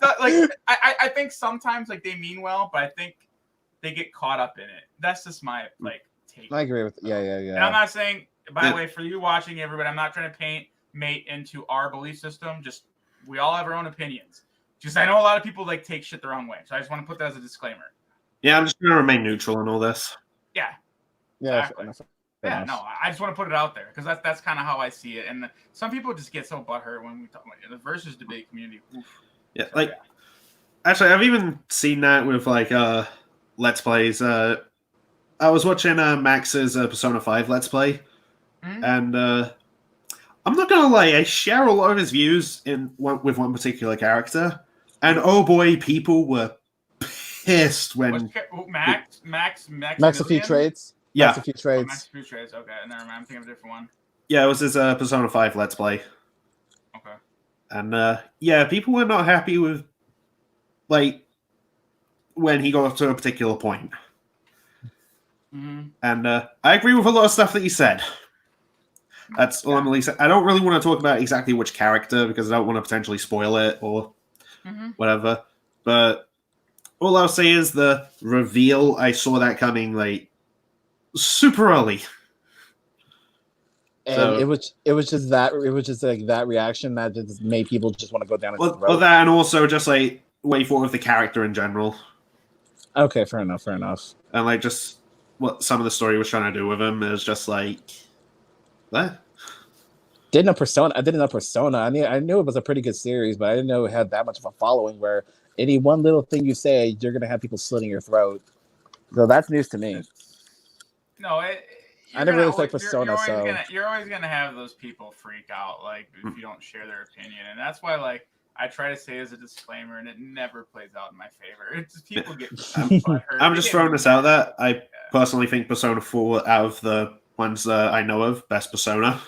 I think sometimes they mean well, but I think they get caught up in it. That's just my take. I agree with yeah. And I'm not saying. By the way, for you watching, everybody, I'm not trying to paint Mate into our belief system. Just we all have our own opinions. Just I know a lot of people take shit the wrong way, so I just want to put that as a disclaimer. Yeah, I'm just going to remain neutral in all this. Yeah. Exactly. No, I just want to put it out there because that's kind of how I see it. And some people just get so butthurt when we talk about the versus debate community. Oof. Yeah, actually, I've even seen that with Let's Plays. I was watching Max's Persona 5 Let's Play. And I'm not gonna lie, I share a lot of his views with one particular character, and oh boy, people were pissed when Max a few trades. Yeah, Max a few trades. Max a few trades. Okay, never mind. I'm thinking of a different one. Yeah, it was his Persona 5 Let's Play. Okay. And people were not happy with when he got to a particular point. And I agree with a lot of stuff that he said. That's all I'm really saying. I don't really want to talk about exactly which character because I don't want to potentially spoil it or whatever. But all I'll say is the reveal, I saw that coming super early. And so, it was just that reaction that just made people just want to go down. Well, that and also just way forward with the character in general. Okay, fair enough. And just what some of the story was trying to do with him is just what? Didn't know Persona. I knew it was a pretty good series, but I didn't know it had that much of a following where any one little thing you say, you're gonna have people slitting your throat. So that's news to me. No, I never really played Persona, you're always gonna have those people freak out if you don't share their opinion, and that's why I try to say as a disclaimer, and it never plays out in my favor. It's just people get. I'm just throwing this out there. I personally think Persona 4 out of the ones I know of, best Persona.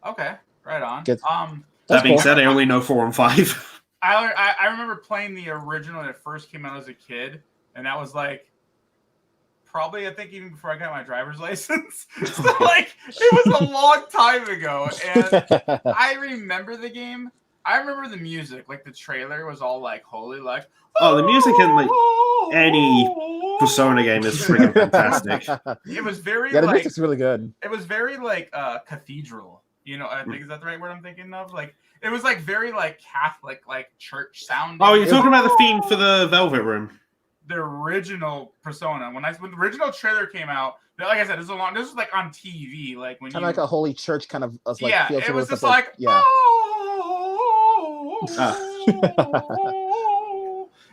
Okay, right on. That being said, I only know 4 and 5. I remember playing the original when it first came out as a kid, and that was probably, I think, even before I got my driver's license. So, like, it was a long time ago. And I remember the game. I remember the music. Like, the trailer was all, like, holy, like... Oh, the music in, like, any Persona game is freaking fantastic. It was very, the like... music's really good. It was very, like, cathedral. You know, I think, is that the right word I'm thinking of? Like, it was, like, very, like, Catholic, like, church sounding. Oh, you're talking about the theme for the Velvet Room. The original Persona. When the original trailer came out, like I said, this was like on TV, like when kind of like a holy church kind of like yeah, feel it was just like yeah.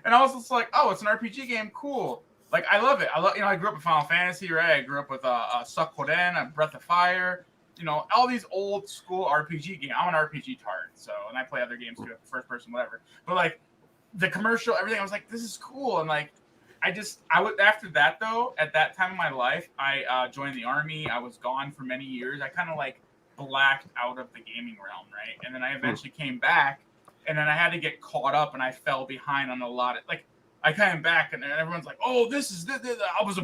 And I was just like, oh, it's an RPG game, cool. Like I love it. I grew up with Final Fantasy, right? I grew up with Sakuren, Breath of Fire, all these old school RPG games. I'm an RPG tard, so and I play other games too, first person, whatever. But like the commercial, everything, I was like, this is cool, and like. I would after that though. At that time in my life, I joined the army. I was gone for many years. I kind of like blacked out of the gaming realm, right? And then I eventually came back, and then I had to get caught up, and I fell behind on a lot of like. I came back, and everyone's like, "Oh, this is this." I was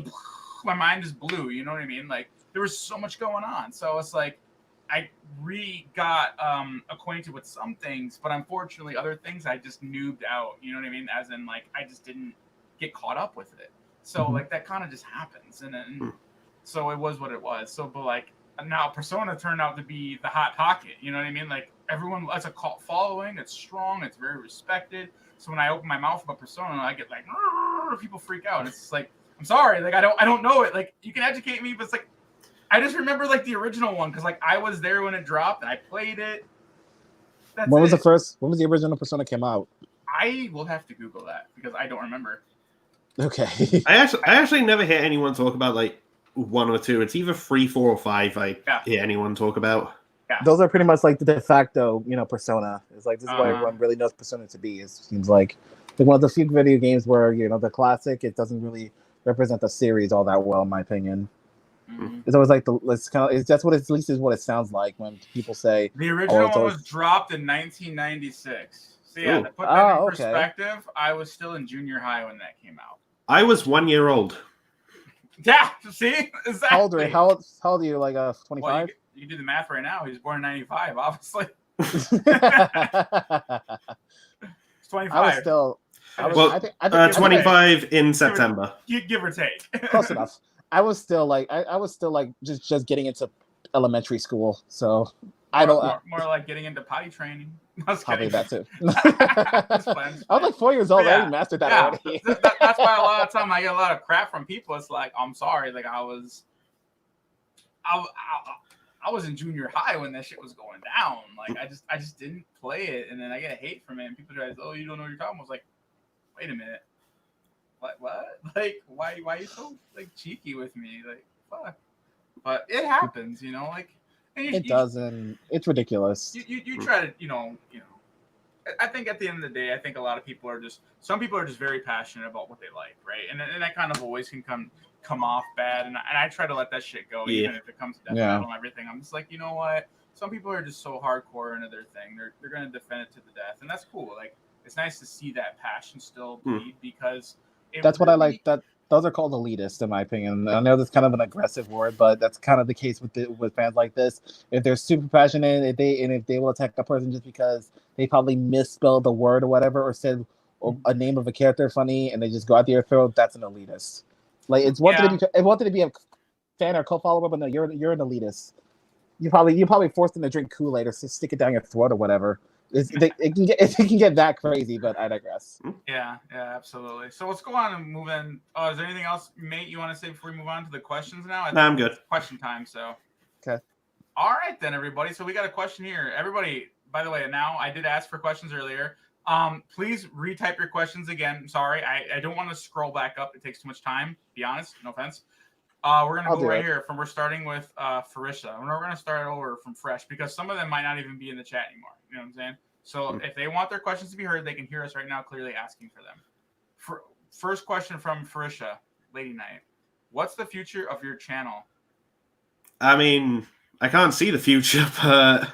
my mind is blue. You know what I mean? Like there was so much going on. So it's like I got acquainted with some things, but unfortunately, other things I just noobed out. You know what I mean? As in like I just didn't get caught up with it. So like that kind of just happens, and then so it was what it was. So but like now Persona turned out to be the hot pocket. You know what I mean? Like everyone, that's a cult following. It's strong. It's very respected. So when I open my mouth about Persona, I get like people freak out. And it's just like I'm sorry, like I don't know it. Like you can educate me, but it's like I just remember like the original one because like I was there when it dropped and I played it. When was the original Persona came out? I will have to Google that because I don't remember. Okay. I actually never hear anyone talk about like 1 or 2. It's either 3, 4, or 5. I hear anyone talk about. Yeah. Those are pretty much like the de facto, Persona. It's like this is what everyone really knows Persona to be. It seems like one of the few video games where the classic, it doesn't really represent the series all that well, in my opinion. Mm-hmm. It's always like that's what at least is what it sounds like when people say the original one was dropped in 1996. So yeah, to put that in perspective, I was still in junior high when that came out. I was 1 year old. Yeah, see? Exactly. How old are you? Like 25? Well, you can do the math right now. He was born in 95, obviously. It's 25. I was still... I think 25 in September. Give or take. Close enough. I was still like just getting into elementary school, so... More like getting into potty training. Probably that too. I was like 4 years old. I already mastered that already. That's why a lot of time I get a lot of crap from people. It's like, I'm sorry. Like I was in junior high when that shit was going down. Like I just didn't play it, and then I get hate from it. And people try to, oh, you don't know what you're talking about. I was like, wait a minute. What? Like why are you so like cheeky with me? Like fuck. But it happens, like. It doesn't. It's ridiculous. You try to, I think at the end of the day, I think a lot of people some people are just very passionate about what they like, right? And that kind of always can come off bad. And I try to let that shit go, even if it comes to death metal and everything. I'm just like, you know what? Some people are just so hardcore into their thing. They're going to defend it to the death. And that's cool. Like, it's nice to see that passion still bleed because that's what I like. Those are called elitists, in my opinion. I know that's kind of an aggressive word, but that's kind of the case with fans like this. If they're super passionate, if they will attack a person just because they probably misspelled the word or whatever, or said a name of a character funny, and they just go out there throat, that's an elitist. Like it's one thing to be a fan or co-follower, but no, you're an elitist. You probably forced them to drink Kool-Aid or stick it down your throat or whatever. It can get that crazy, but I digress. Yeah, absolutely. So let's go on and move in. Oh, is there anything else, mate, you want to say before we move on to the questions now? No, I'm good. Question time, so. Okay. All right, then, everybody. So we got a question here. Everybody, by the way, now I did ask for questions earlier. Please retype your questions again. I'm sorry. I don't want to scroll back up. It takes too much time, to be honest. No offense. We're going to go right here. We're starting with Farisha. We're going to start over from fresh because some of them might not even be in the chat anymore. You know what I'm saying? So if they want their questions to be heard, they can hear us right now clearly asking for them. First question from Farisha, Lady Knight. What's the future of your channel? I mean, I can't see the future, but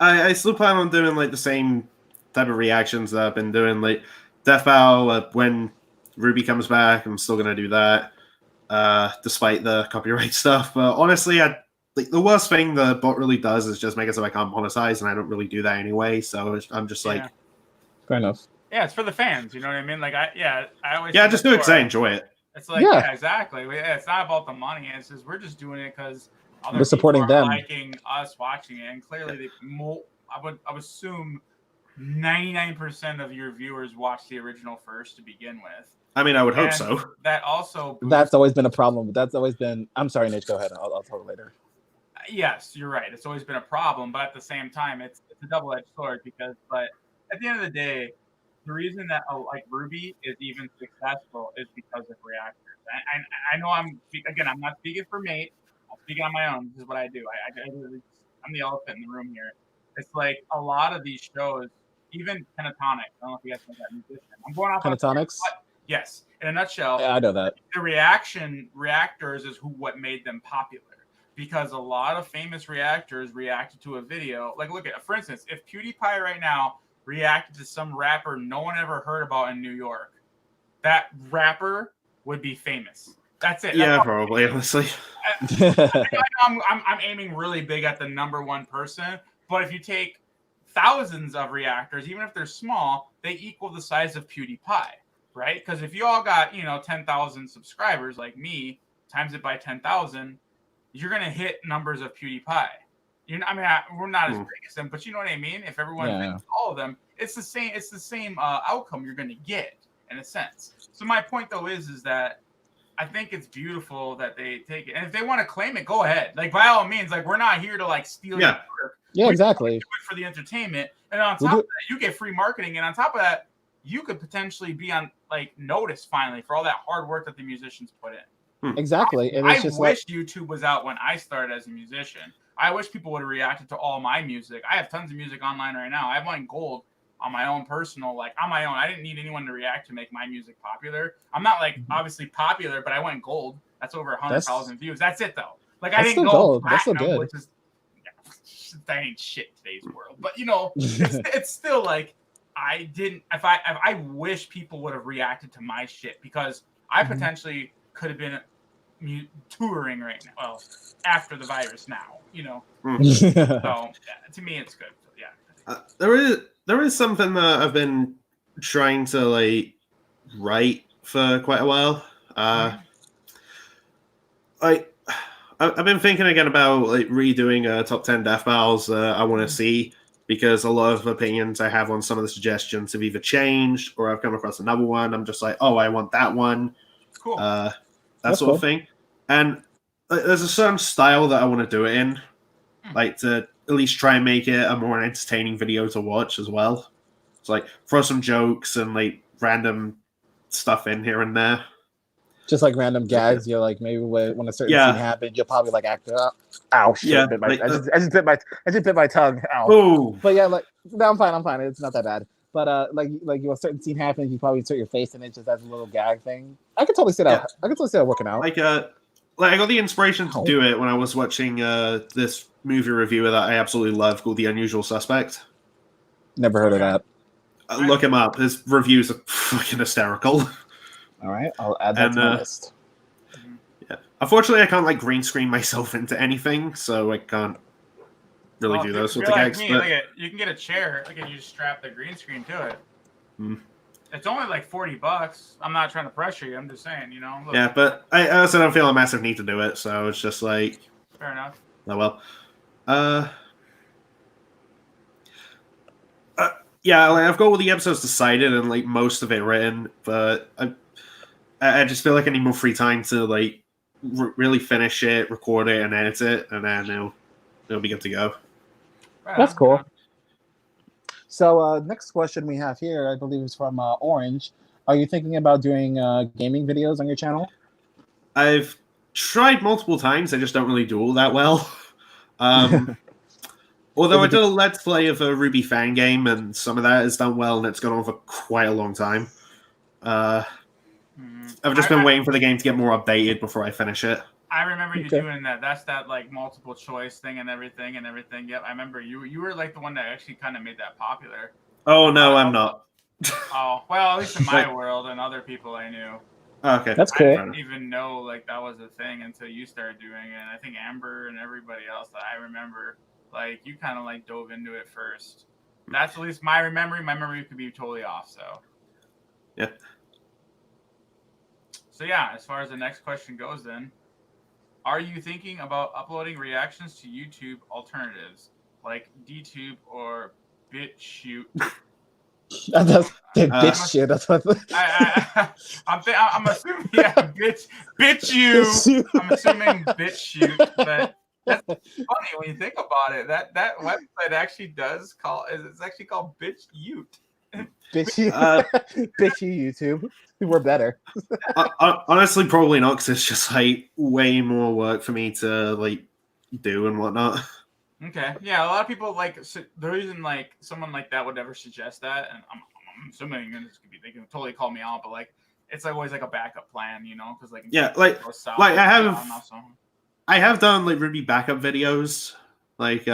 I still plan on doing like the same type of reactions that I've been doing. Like Death Battle, when RWBY comes back, I'm still gonna do that, despite the copyright stuff. But honestly, the worst thing the bot really does is just make it so I can't monetize, and I don't really do that anyway. So I'm just like, fair enough. Yeah, it's for the fans. You know what I mean? Like I always just do it because I enjoy it. It's like exactly. It's not about the money. It's just we're just doing it because we're supporting them, liking us watching it, and clearly I would assume 99% of your viewers watch the original first to begin with. I mean, I would hope so. That also that's always been a problem. That's always been. I'm sorry, Nidge. Go ahead. I'll talk later. Yes, you're right. It's always been a problem, but at the same time, it's a double-edged sword but at the end of the day, the reason that like RWBY is even successful is because of reactors. I know I'm not speaking for Mate. I'm speaking on my own. This is what I do. I'm the elephant in the room here. It's like a lot of these shows, even Pentatonic. I don't know if you guys know that musician. I'm going off Pentatonics. Yes, in a nutshell. Yeah, I know that. The reactors is what made them popular. Because a lot of famous reactors reacted to a video. Like, look at, for instance, if PewDiePie right now reacted to some rapper no one ever heard about in New York, that rapper would be famous. That's it. Yeah, probably, honestly. I'm aiming really big at the number one person, but if you take thousands of reactors, even if they're small, they equal the size of PewDiePie, right? Because if you all got, 10,000 subscribers like me, times it by 10,000, you're going to hit numbers of PewDiePie. We're not as big as them, but you know what I mean? If everyone hits all of them, it's the same outcome you're going to get in a sense. So my point though is that I think it's beautiful that they take it. And if they want to claim it, go ahead. Like, by all means, like, we're not here to like steal your work. Yeah, exactly. Do it for the entertainment. And on top of that, you get free marketing. And on top of that, you could potentially be on like notice finally for all that hard work that the musicians put in. Exactly. And I wish YouTube was out when I started as a musician. I wish people would have reacted to all my music. I have tons of music online right now. I went gold on my own personal, on my own. I didn't need anyone to react to make my music popular. I'm not obviously popular, but I went gold. That's over 100,000 views. That's it though. Like I didn't go platinum, which is that ain't shit today's world. But it's still like I didn't. If I wish people would have reacted to my shit because I potentially could have been touring right now. Well, after the virus now, So to me, it's good. So, yeah. There is something that I've been trying to write for quite a while. I've been thinking again about redoing top 10 death battles I want to see, because a lot of opinions I have on some of the suggestions have either changed or I've come across another one. I'm just like, oh, I want that one. Cool. That sort of thing. And there's a certain style that I want to do it in, to at least try and make it a more entertaining video to watch as well. It's throw some jokes and random stuff in here and there. Just random gags. You're maybe when a certain scene happens, you'll probably act out. Ow, shit! Yeah, I just bit my tongue. Ow. Ooh. But no, I'm fine. It's not that bad. But a certain scene happens, you probably insert your face in it just as a little gag thing. I could totally see that. I could totally see that working out. I got the inspiration to do it when I was watching this movie reviewer that I absolutely love called The Unusual Suspect. Never heard of that. Look him up. His reviews are fucking hysterical. All right, I'll add that to my list. Yeah. Unfortunately, I can't green screen myself into anything, so I can't really do those sorts of gags. But you can get a chair. You just strap the green screen to it. It's only $40. I'm not trying to pressure you. I'm just saying, Look. Yeah, but I also don't feel a massive need to do it, so it's just fair enough. Oh well. Yeah, I've got all the episodes decided and most of it written, but I just feel like I need more free time to really finish it, record it, and edit it, and then it'll be good to go. That's cool. So next question we have here, I believe, is from Orange. Are you thinking about doing gaming videos on your channel? I've tried multiple times. I just don't really do all that well. Although I did a Let's Play of a RWBY fan game, and some of that has done well, and it's gone on for quite a long time. I've just been waiting for the game to get more updated before I finish it. I remember you doing that. That's that multiple choice thing and everything. Yep, I remember you were the one that actually kind of made that popular. Oh no, I'm not. Oh, well, at least in my world and other people I knew. Okay, That's I cool. didn't even know like that was a thing until you started doing it. And I think Amber and everybody else that I remember, like you kind of like dove into it first. That's at least my memory. My memory could be totally off. So yeah. So yeah, as far as the next question goes, then, are you thinking about uploading reactions to YouTube alternatives like DTube or BitChute? That's bitch shit. That's what. I'm assuming, yeah, bitch you. I'm assuming BitChute, but that's funny when you think about it. That website actually does it's actually called BitchUte. Bitchy, bitchy YouTube. We're better. Honestly, probably not, because it's just like way more work for me to like do and whatnot. Okay, yeah, a lot of people like the reason like someone like that would never suggest that, and I'm assuming they can totally call me out, but like it's like always like a backup plan, you know, because like yeah, like I have done like RWBY backup videos, like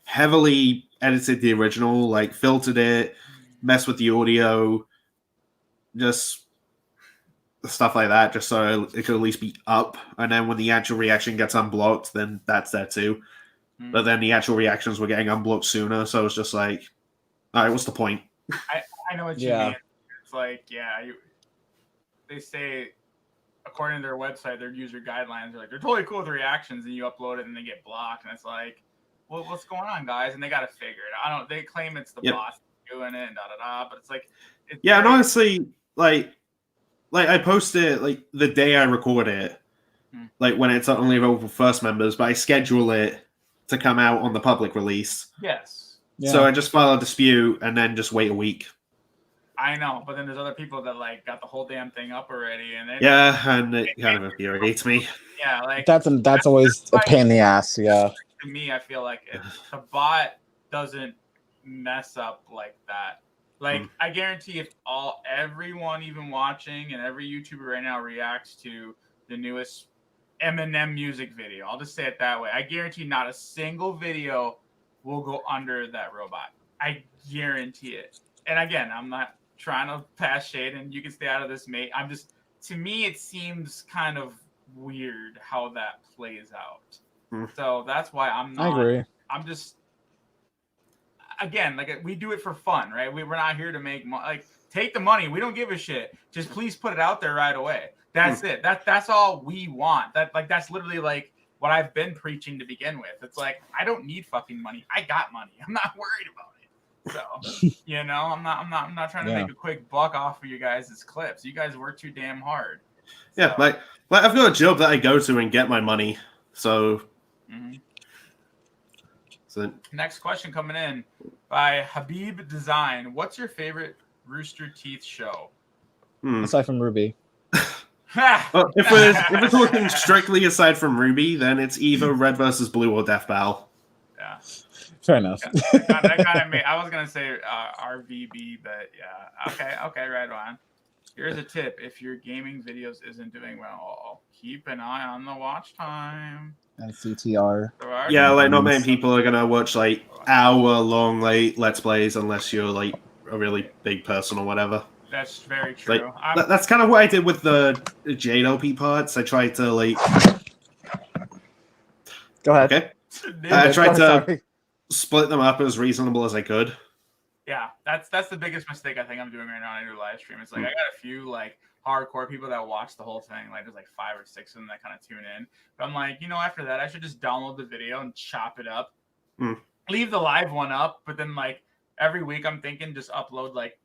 heavily edited the original, like filtered it, messed with the audio, just stuff like that, just so it could at least be up. And then when the actual reaction gets unblocked, then that's there too. But then the actual reactions were getting unblocked sooner, so it's just like, all right, what's the point? I know what you mean. It's like, yeah, they say according to their website, their user guidelines are like they're totally cool with reactions, and you upload it and they get blocked, and it's like, well, what's going on, guys? And they got to figure it out. They claim it's the boss doing it and but it's like, and honestly, like I posted like the day I record it, like when it's only available for first members, but I schedule it to come out on the public release. Yes. Yeah. So I just file a dispute and then just wait a week. I know, but then there's other people that like got the whole damn thing up already, and and it kind of infuriates me. Yeah, like that's always a pain in the ass. Yeah. To me, I feel like if the bot doesn't mess up like that, like I guarantee if everyone even watching and every YouTuber right now reacts to the newest Eminem music video, I'll just say it that way. I guarantee not a single video will go under that robot. I guarantee it. And again, I'm not trying to pass shade, and you can stay out of this, mate. I'm just, to me, it seems kind of weird how that plays out. So that's why I'm not. I agree. I'm just, again, like we do it for fun, right? We're not here to make money. Like, take the money. We don't give a shit. Just please put it out there right away. That's it. That's all we want. That's literally like what I've been preaching to begin with. It's like, I don't need fucking money. I got money. I'm not worried about it. So, you know, I'm not trying to make a quick buck off of you guys' clips. You guys work too damn hard. So. Yeah, like I've got a job that I go to and get my money. So, so next question coming in by Habib Design. What's your favorite Rooster Teeth show? Aside from RWBY. Well, if we're talking strictly aside from RWBY, then it's either Red versus Blue or Death Battle. Yeah. Fair enough. That kind of made. I was gonna say RWBY, but yeah. Okay, right on. Here's a tip: if your gaming videos isn't doing well, keep an eye on the watch time. And CTR. Yeah, like not many people are gonna watch like hour-long like Let's Plays unless you're like a really big person or whatever. That's very true. Like, that's kind of what I did with the JLP parts. I tried to like. Go ahead. Okay. I tried to split them up as reasonable as I could. Yeah, that's the biggest mistake I think I'm doing right now when I do live stream. It's like I got a few like hardcore people that watch the whole thing. Like there's like 5 or 6 of them that kind of tune in. But I'm like, you know, after that, I should just download the video and chop it up, leave the live one up. But then like every week, I'm thinking just upload like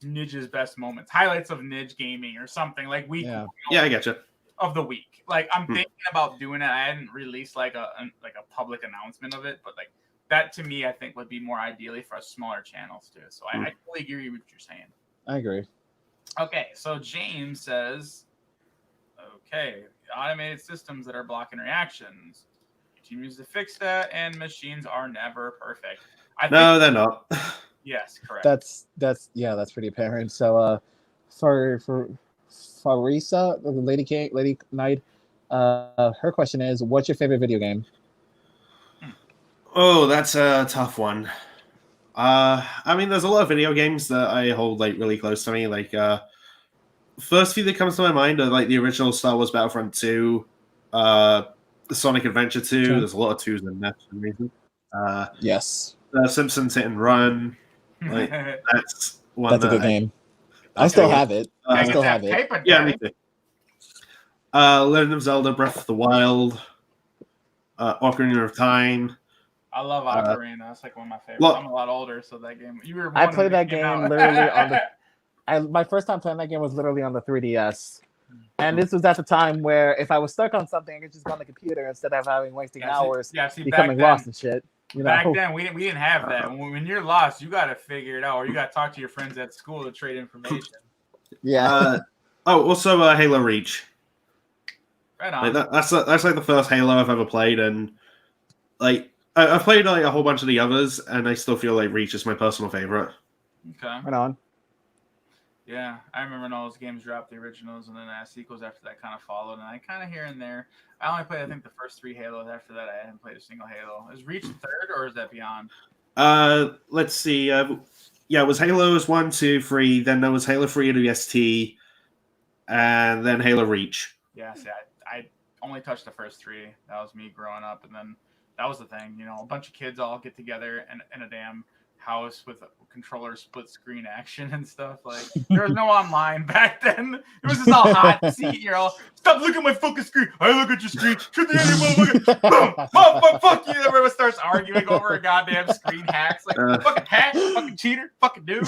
Nidge's best moments, highlights of Nidge gaming or something like week. Yeah, I getcha. Of the week. Like I'm thinking about doing it. I hadn't released like a public announcement of it, but like that to me, I think would be more ideally for smaller channels too. So I totally agree with what you're saying. I agree. Okay, so James says, okay, automated systems that are blocking reactions. Team needs to fix that, and machines are never perfect. No, they're not. Yes, correct. That's pretty apparent. So for Farisa, the Lady Knight, her question is, what's your favorite video game? Oh, that's a tough one. I mean, there's a lot of video games that I hold like really close to me. Like, first few that comes to my mind are like the original Star Wars Battlefront 2, Sonic Adventure 2. Sure. There's a lot of 2s in that for some reason. Yes, Simpsons Hit and Run. Like, that's one. that's a good game. I Okay. still have it. I Gotta still get have that it. paper, Yeah, me Daddy. too. Legend of Zelda: Breath of the Wild, Ocarina of Time. I love Ocarina. That's like one of my favorites. Look- I'm a lot older, so that game. You were. I one played when it that came game out. literally on the. My first time playing that game was literally on the 3DS, and this was at the time where if I was stuck on something, I could just go on the computer instead of having wasting hours See, becoming back lost then, and shit. You back know, then we didn't have that. When you're lost, you got to figure it out, or you got to talk to your friends at school to trade information. yeah. Also Halo Reach. Right on. Like that's like the first Halo I've ever played, and like I've played like a whole bunch of the others, and I still feel like Reach is my personal favorite. Okay. Right on. Yeah, I remember when all those games dropped, the originals, and then sequels after that kind of followed. And I kind of here and there. I only played, I think, the first 3 Halos. After that, I hadn't played a single Halo. Is Reach third, or is that Beyond? Let's see. Yeah, it was Halo's 1, 2, 3. Then there was Halo 3 ODST, and then Halo Reach. Yeah, see, I only touched the first 3. That was me growing up, and then that was the thing. You know, a bunch of kids all get together in a damn house with a controller split screen action and stuff. Like, there was no online back then. It was just all hot seat. You're all, stop looking at my fucking screen. I look at your screen. Shoot the enemy, motherfucker. Boom. Motherfucker, fuck you. Everyone starts arguing over a goddamn screen hacks. Like, fucking hack, fucking cheater, fucking dude.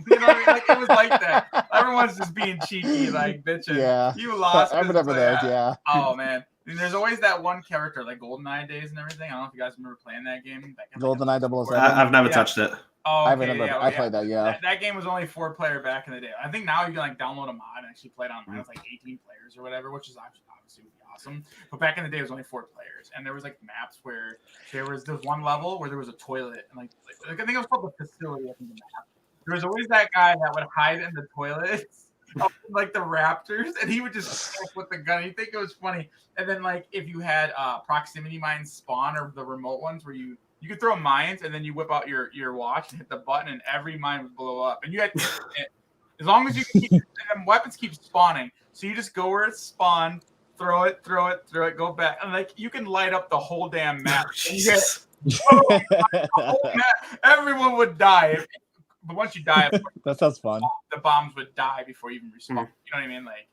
You know what I mean? Like, it was like that. Everyone's just being cheeky, like, bitching. Yeah. You lost. I remember those. Yeah. Oh, man. And there's always that one character, like GoldenEye days and everything. I don't know if you guys remember playing that game. GoldenEye 007. I've never touched it. Oh, I okay, remember. yeah, I played that. Yeah. That game was only 4-player back in the day. I think now you can like download a mod and actually play it online with like 18 players or whatever, which is obviously would be awesome. But back in the day, it was only 4 players, and there was like maps where there was this one level where there was a toilet, and like I think it was called the facility. I think the map. There was always that guy that would hide in the toilets, like the Raptors, and he would just stick with the gun. He'd think it was funny. And then like if you had proximity mines spawn or the remote ones where you could throw mines and then you whip out your watch and hit the button and every mine would blow up. And you had as long as you can keep and weapons keep spawning. So you just go where it's spawned, throw it, go back. And like you can light up the whole damn map. Everyone would die. But once you die, that sounds fun. The bombs would die before you even respawn. You know what I mean? Like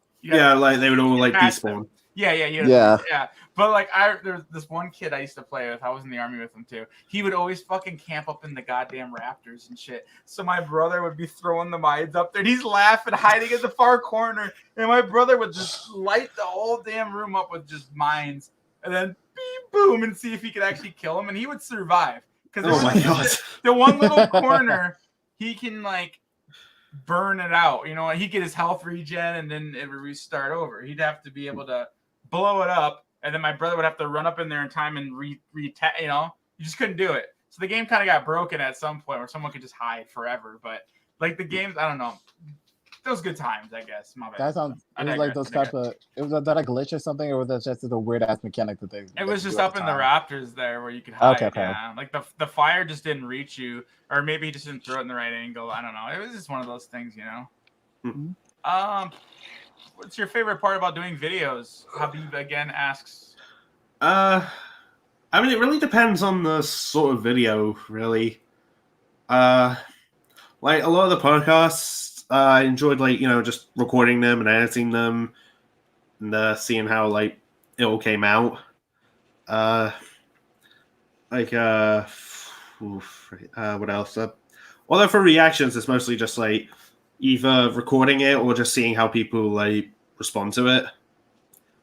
like they would all like despawn. Yeah. But like there's this one kid I used to play with. I was in the army with him too. He would always fucking camp up in the goddamn Raptors and shit. So my brother would be throwing the mines up there, and he's laughing, hiding in the far corner. And my brother would just light the whole damn room up with just mines, and then beep boom, and see if he could actually kill him, and he would survive. Because oh my god, the one little corner, he can like burn it out. You know, he'd get his health regen, and then it would restart over. He'd have to be able to blow it up, and then my brother would have to run up in there in time and you know, you just couldn't do it. So the game kind of got broken at some point where someone could just hide forever. But like the games, I don't know, those good times, I guess. My bad. That sounds like those type of. It was that a glitch or something, or was that just a weird ass mechanic that they? It was just up in the Raptors there where you could hide. Okay. Yeah. Like the fire just didn't reach you, or maybe he just didn't throw it in the right angle. I don't know. It was just one of those things, you know. Mm-hmm. What's your favorite part about doing videos? Habib again asks. I mean, it really depends on the sort of video, really. Like a lot of the podcasts, I enjoyed like just recording them and editing them, and seeing how like it all came out. What else? Although for reactions, it's mostly just like either recording it or just seeing how people like respond to it.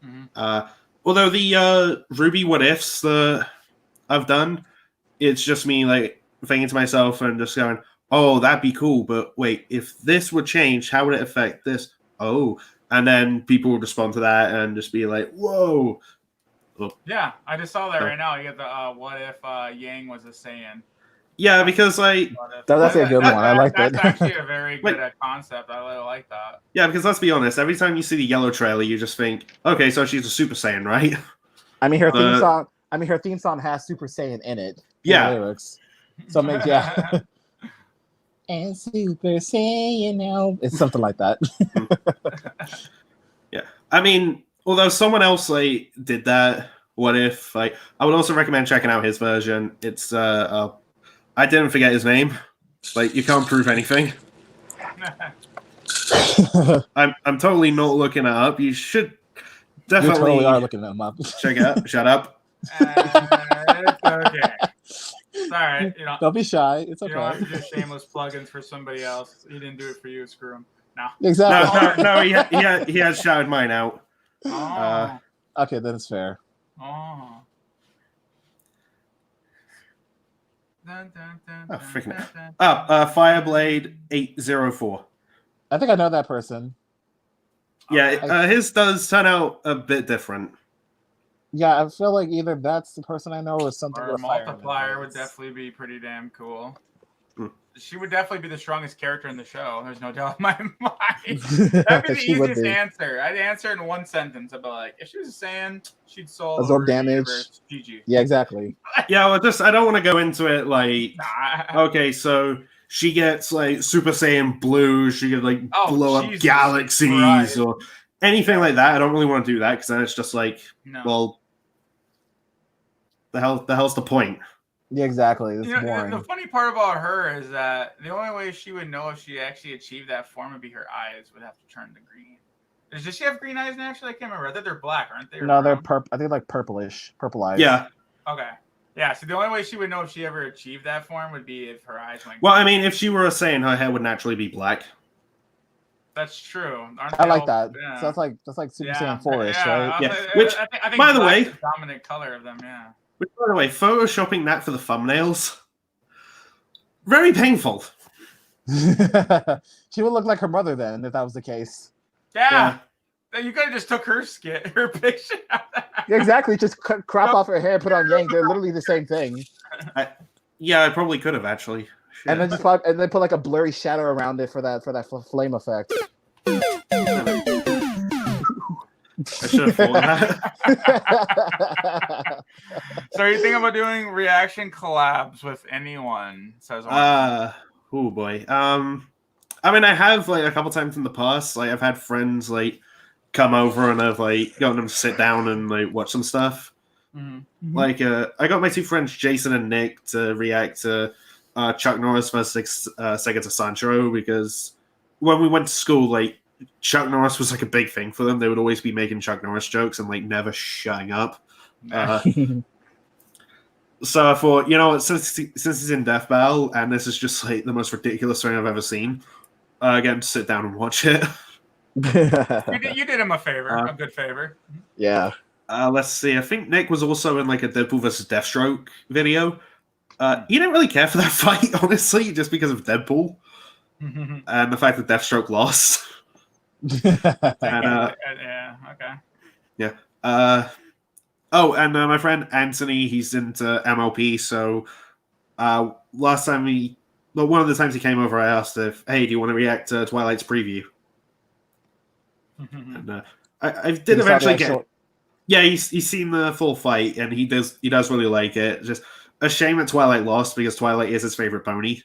Mm-hmm. Although the RWBY what ifs that I've done, it's just me like thinking to myself and just going, "Oh, that'd be cool, but wait, if this would change, how would it affect this?" Oh, and then people would respond to that and just be like, "Whoa!" Yeah, I just saw that right now. You get the what if Yang was a Saiyan? Yeah, because like that's a good one. I like that. That's actually a very good concept. I really like that. Yeah, because let's be honest. Every time you see the yellow trailer, you just think, "Okay, so she's a Super Saiyan, right?" I mean, her theme song. Her theme song has Super Saiyan in it. Yeah. Lyrics. So it makes and Super Saiyan now. It's something like that. Yeah, I mean, although someone else like did that, what if like I would also recommend checking out his version. It's I didn't forget his name. Like you can't prove anything. I'm totally not looking it up. You should definitely. You totally are looking them up. Check it out. Shut up. It's okay. It's all right. You know, don't be shy. It's okay. You don't have to do shameless plugins for somebody else. He didn't do it for you. Screw him. No. Exactly. No. He has shouted mine out. Oh. Okay, then it's fair. Oh. Freaking. Fireblade 804. I think I know that person. Yeah, his does turn out a bit different. Yeah, I feel like either that's the person I know or something. Or Multiplier would definitely be pretty damn cool. She would definitely be the strongest character in the show. There's no doubt in my mind. That'd be the easiest answer. I'd answer in one sentence. I'd be like, if she was a Saiyan, she'd soul absorb damage. GG. Yeah, exactly. Yeah, well, I don't want to go into it like, okay, so she gets like Super Saiyan Blue. She could like blow up galaxies or anything like that. I don't really want to do that because then it's just like, well, the hell's the point? Yeah, exactly. It's boring. The funny part about her is that the only way she would know if she actually achieved that form would be her eyes would have to turn to green. Does she have green eyes naturally? I can't remember. I think they're black, aren't they? No, they're purple. I think like purplish, purple eyes. Yeah. Okay. Yeah. So the only way she would know if she ever achieved that form would be if her eyes went. Well, I mean, if she were a Saiyan, her hair would naturally be black. That's true. I like that. Yeah. So that's like Super Saiyan 4-ish, right? Yeah. Which, I think by the way, the dominant color of them. Yeah. Which, by the way, photoshopping that for the thumbnails, very painful. She would look like her mother then, if that was the case. Yeah. You could have just took her picture. Yeah, exactly. Just crop off her hair, put on Yang. They're literally the same thing. I probably could have actually. Shit. And then put like a blurry shadow around it for that flame effect. I should have thought that. So are you thinking about doing reaction collabs with anyone? Says oh boy. I mean, I have like a couple times in the past. Like I've had friends like come over and I've like gotten them to sit down and like watch some stuff. Mm-hmm. Like I got my two friends Jason and Nick to react to Chuck Norris versus Sega to Sancho because when we went to school, like Chuck Norris was like a big thing for them. They would always be making Chuck Norris jokes and like never shutting up. So I thought, you know what, since he's in Death Battle and this is just like the most ridiculous thing I've ever seen, get him to sit down and watch it. You did him a favor, a good favor. Yeah. Let's see. I think Nick was also in like a Deadpool versus Deathstroke video. He didn't really care for that fight, honestly, just because of Deadpool and the fact that Deathstroke lost. Yeah. Okay. Yeah. And my friend Anthony, he's into MLP. So last time one of the times he came over, I asked if, hey, do you want to react to Twilight's preview? And I did eventually get. Yeah, he's seen the full fight and he does really like it. It's just a shame that Twilight lost because Twilight is his favorite pony.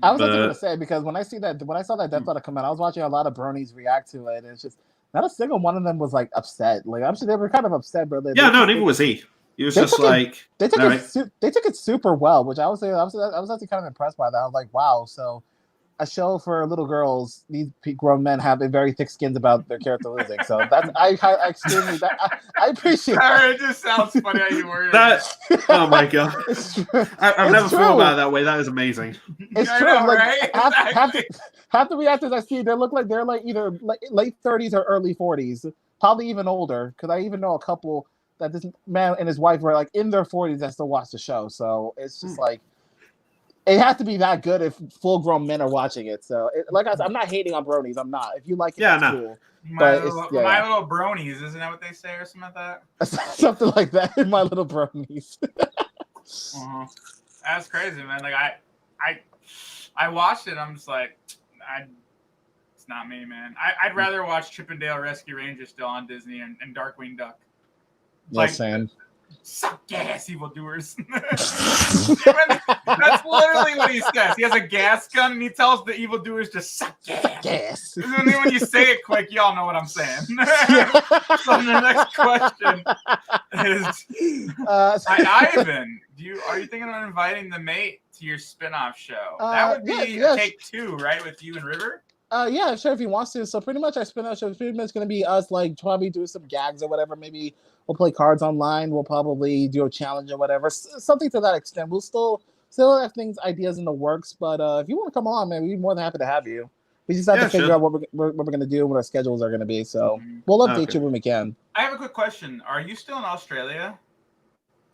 I was going to say because when I saw that Death Battle come out, I was watching a lot of bronies react to it, and it's just not a single one of them was like upset. Like I'm sure they were kind of upset, but neither was he. He was just like they took it super well, which I was actually kind of impressed by that. I was like, wow, so a show for little girls, these grown men have very thick skins about their character losing. So that's I appreciate that. It just sounds funny how you worded that. Oh my god, I've never thought about it that way. That is amazing. It's true. Know, like right? half the reactors I see, they're like either late 30s or early 40s, probably even older. Because I even know a couple that this man and his wife were like in their 40s that still watch the show. So it's just like. It has to be that good if full-grown men are watching it. So, like I said, I'm not hating on bronies. I'm not. If you like it, that's cool. My little bronies, isn't that what they say or something like that? Something like that. My little bronies. That's crazy, man. Like I watched it. I'm just like, it's not me, man. I'd rather watch Chip and Dale Rescue Rangers still on Disney and Darkwing Duck. Like, Sam. Suck gas, evildoers. That's literally what he says. He has a gas gun and he tells the evildoers to suck gas. Yes. And then when you say it quick, y'all know what I'm saying. So the next question is, Ivan, are you thinking of inviting the mate to your spin-off show? That would be Take Two, right, with you and River? Yeah, sure, if he wants to. So pretty much our spin-off show is pretty much going to be us, like, probably do some gags or whatever. Maybe we'll play cards online. We'll probably do a challenge or whatever. Something to that extent. We'll still have ideas in the works. But if you want to come on, man, we'd be more than happy to have you. We just have to figure out what we're going to do, what our schedules are going to be. So we'll update you when we can. I have a quick question. Are you still in Australia?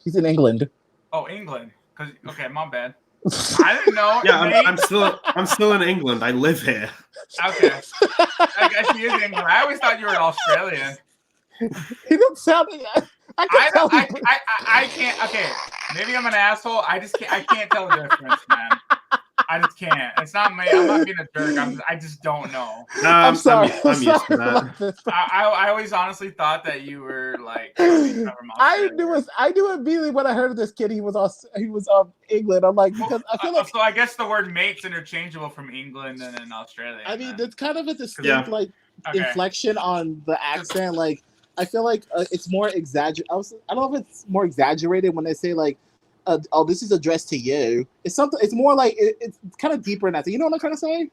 He's in England. Oh, England. Okay, my bad. I didn't know. Yeah, I'm still in England. I live here. Okay. I guess he is England. I always thought you were Australian. He didn't sound. I can't. Okay, maybe I'm an asshole. I can't tell the difference, man. I just can't. It's not me. I'm not being a jerk. I just don't know. I'm sorry. I'm used to that. I always honestly thought that you were like. I knew immediately when I heard of this kid. He was England. I'm like, because I feel like. So I guess the word mate's interchangeable from England and in Australia. I mean, it's kind of a distinct inflection on the accent. Like, I feel like it's more exaggerated. I don't know if it's more exaggerated when they say like. This is addressed to you. It's something. It's more like it's kind of deeper than that. You know what I'm trying to say?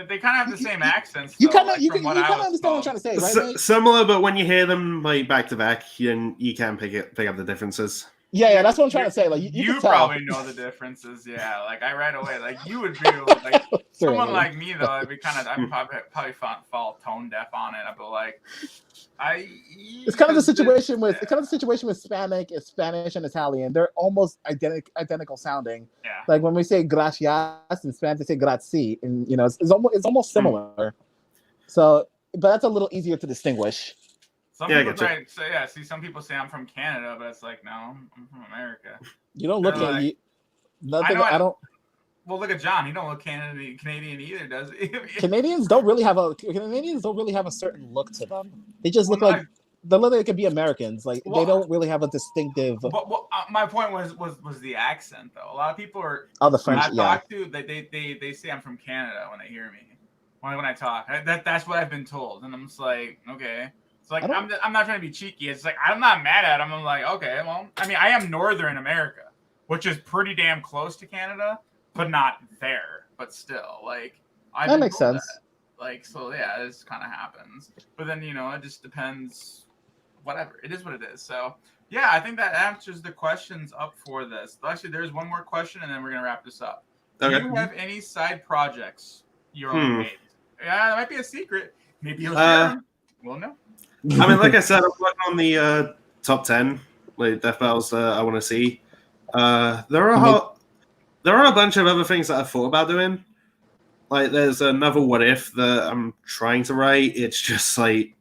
They kind of have the same accents. You kind of understand what I'm trying to say, right? Similar, but when you hear them like back to back, you can pick up the differences. Yeah, that's what I'm trying to say. Like you probably know the differences. Yeah, like I right away. Like you would be like someone like me though. I'd be I'm probably fall tone deaf on it. I'd be like, It's kind of the situation with Spanish and Italian. They're almost identical sounding. Yeah. Like when we say gracias in Spanish, they say grazie, and it's almost similar. So, but that's a little easier to distinguish. Some people try. So see, some people say I'm from Canada, but it's like no, I'm from America. You don't look at you. I don't. Well, look at John. He don't look Canadian either, does he? Canadians don't really have a certain look to them. They just look like they could be Americans. Like they don't really have a distinctive. But my point was the accent though. A lot of people are. Oh, the French. When I talk to they say I'm from Canada when they hear me. When I talk, that's what I've been told, and I'm just like, okay. It's like I'm not trying to be cheeky. It's like I'm not mad at them. I'm like, okay, well, I mean, I am Northern America, which is pretty damn close to Canada, but not there. But still, like, that makes sense. Like, so yeah, this kind of happens. But then it just depends. Whatever, it is what it is. So yeah, I think that answers the questions up for this. Actually, there's one more question, and then we're gonna wrap this up. Okay. Do you have any side projects you're on made? Yeah, that might be a secret. Maybe you'll share. We'll know. I mean, like I said, I'm working on the top 10 like death battles I want to see. There are a bunch of other things that I've thought about doing. Like, there's another What If that I'm trying to write. It's just like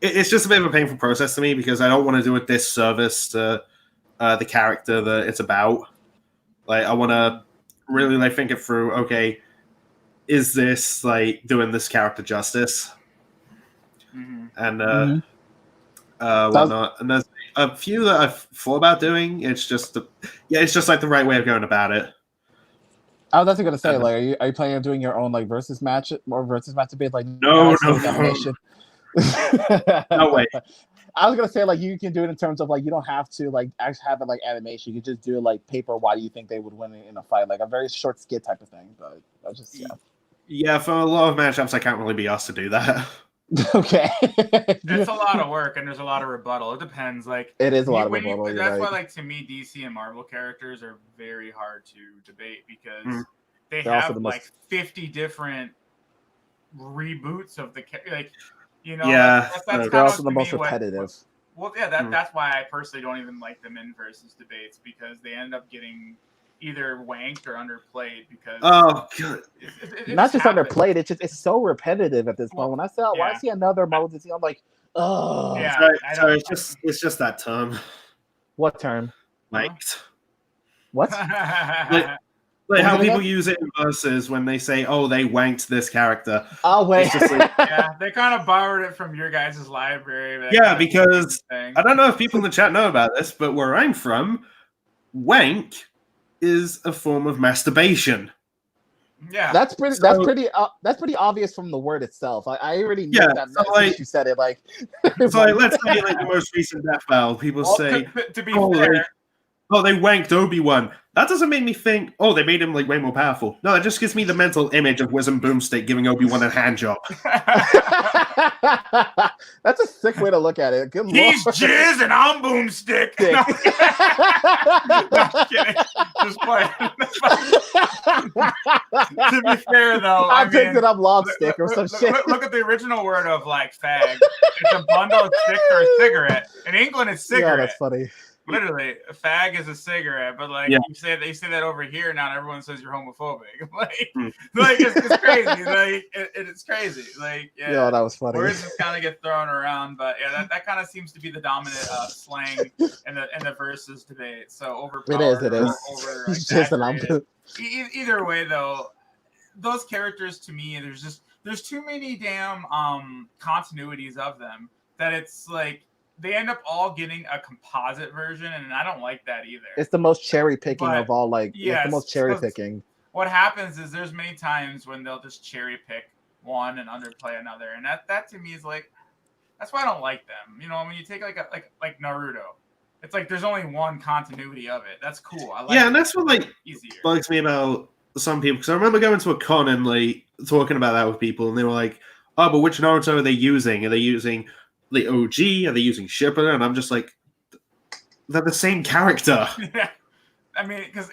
it's just a bit of a painful process to me because I don't want to do a disservice to the character that it's about. Like, I want to really like think it through. Okay, is this like doing this character justice? And whatnot. And there's a few that I've thought about doing. It's just like the right way of going about it. I was actually gonna say, like, are you planning on doing your own like versus match debate? Like, no. No way. I was gonna say, like, you can do it in terms of like you don't have to like actually have it like animation. You can just do it like paper. Why do you think they would win in a fight? Like a very short skit type of thing. But I was just yeah. For a lot of matchups, I can't really be asked to do that. Okay. It's a lot of work and there's a lot of rebuttal. It depends. Like it is a lot of rebuttal. That's why, like, to me, DC and Marvel characters are very hard to debate because they have like 50 different reboots of the like, Yeah, that's they're also the most repetitive. That's why I personally don't even like them in versus debates because they end up getting either wanked or underplayed because not just underplayed. It's so repetitive at this point. When I see another Marvel DC, I'm like, oh yeah. Sorry, it's just that term. What term? Wanked. What? Like What was how it people again? use it in verses when they say, "Oh, they wanked this character." Oh wait. It's just like, Yeah, they kind of borrowed it from your guys' library. That yeah, kind of because thing. I don't know if people in the chat know about this, but where I'm from, wank is a form of masturbation. Yeah, That's pretty. So- That's pretty obvious from the word itself. I already knew Yeah, that so, as soon as you said it. Like, So like, let's say like the most recent death battle, people well, say, to be "Oh, fair, they wanked Obi-Wan." That doesn't make me think, "Oh, they made him like way more powerful." No, it just gives me the mental image of Wisdom Boomstick giving Obi-Wan a hand job. that's a sick way to look at it. Good lord. he's jizz and I'm boomstick. Dick. No, no, I'm kidding. Just playing. To be fair, though, I I picked mean, it up lobstick or some shit. Look at the original word of like fag. It's a bundle of sticks or a cigarette. In England, it's Yeah, cigarette. that's funny. Literally, a fag is a cigarette, but like Yeah. you say, they say that over here now, and everyone says you're homophobic. Like, Hmm. like it's crazy. Like it's crazy. Like Yeah, that was funny. words just kind of get thrown around, but yeah, that kind of seems to be the dominant slang in the versus debate. So overpowered. It is. Over It's just an exaggerated. Either way, though, those characters to me, there's too many damn continuities of them that it's like they end up all getting a composite version, and I don't like that either. It's the most cherry picking But, of all. Like, yes, it's the most cherry picking. What happens is there's many times when they'll just cherry pick one and underplay another, and that to me is like, that's why I don't like them. You know, when you take like Naruto, it's like there's only one continuity of it. That's cool. I like And that's what like easier. bugs me about some people, because I remember going to a con and like talking about that with people, and they were like, "Oh, but which Naruto are they using? Are they using the OG? Are they using Shippuden?" And I'm just like, they're the same character. Yeah. I mean, because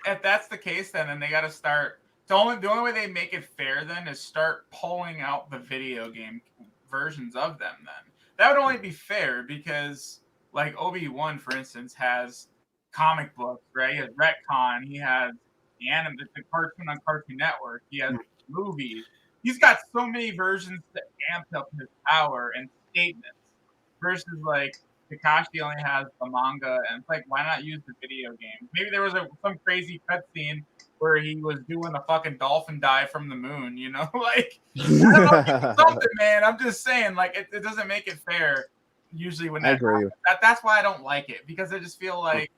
if that's the case, then they got to start. The only way they make it fair then is start pulling out the video game versions of them. Then that would only be fair because like Obi-Wan, for instance, has comic books, right? He has retcon. He has the anime, the cartoon on Cartoon Network. He has movies. He's got so many versions to amp up his power and statements versus like Kakashi only has the manga, and it's like, why not use the video game? Maybe there was some crazy cutscene where he was doing a fucking dolphin dive from the moon, you know? Like, I don't know, something, man. I'm just saying, like, it doesn't make it fair usually when that happens. That's why I don't like it, because I just feel like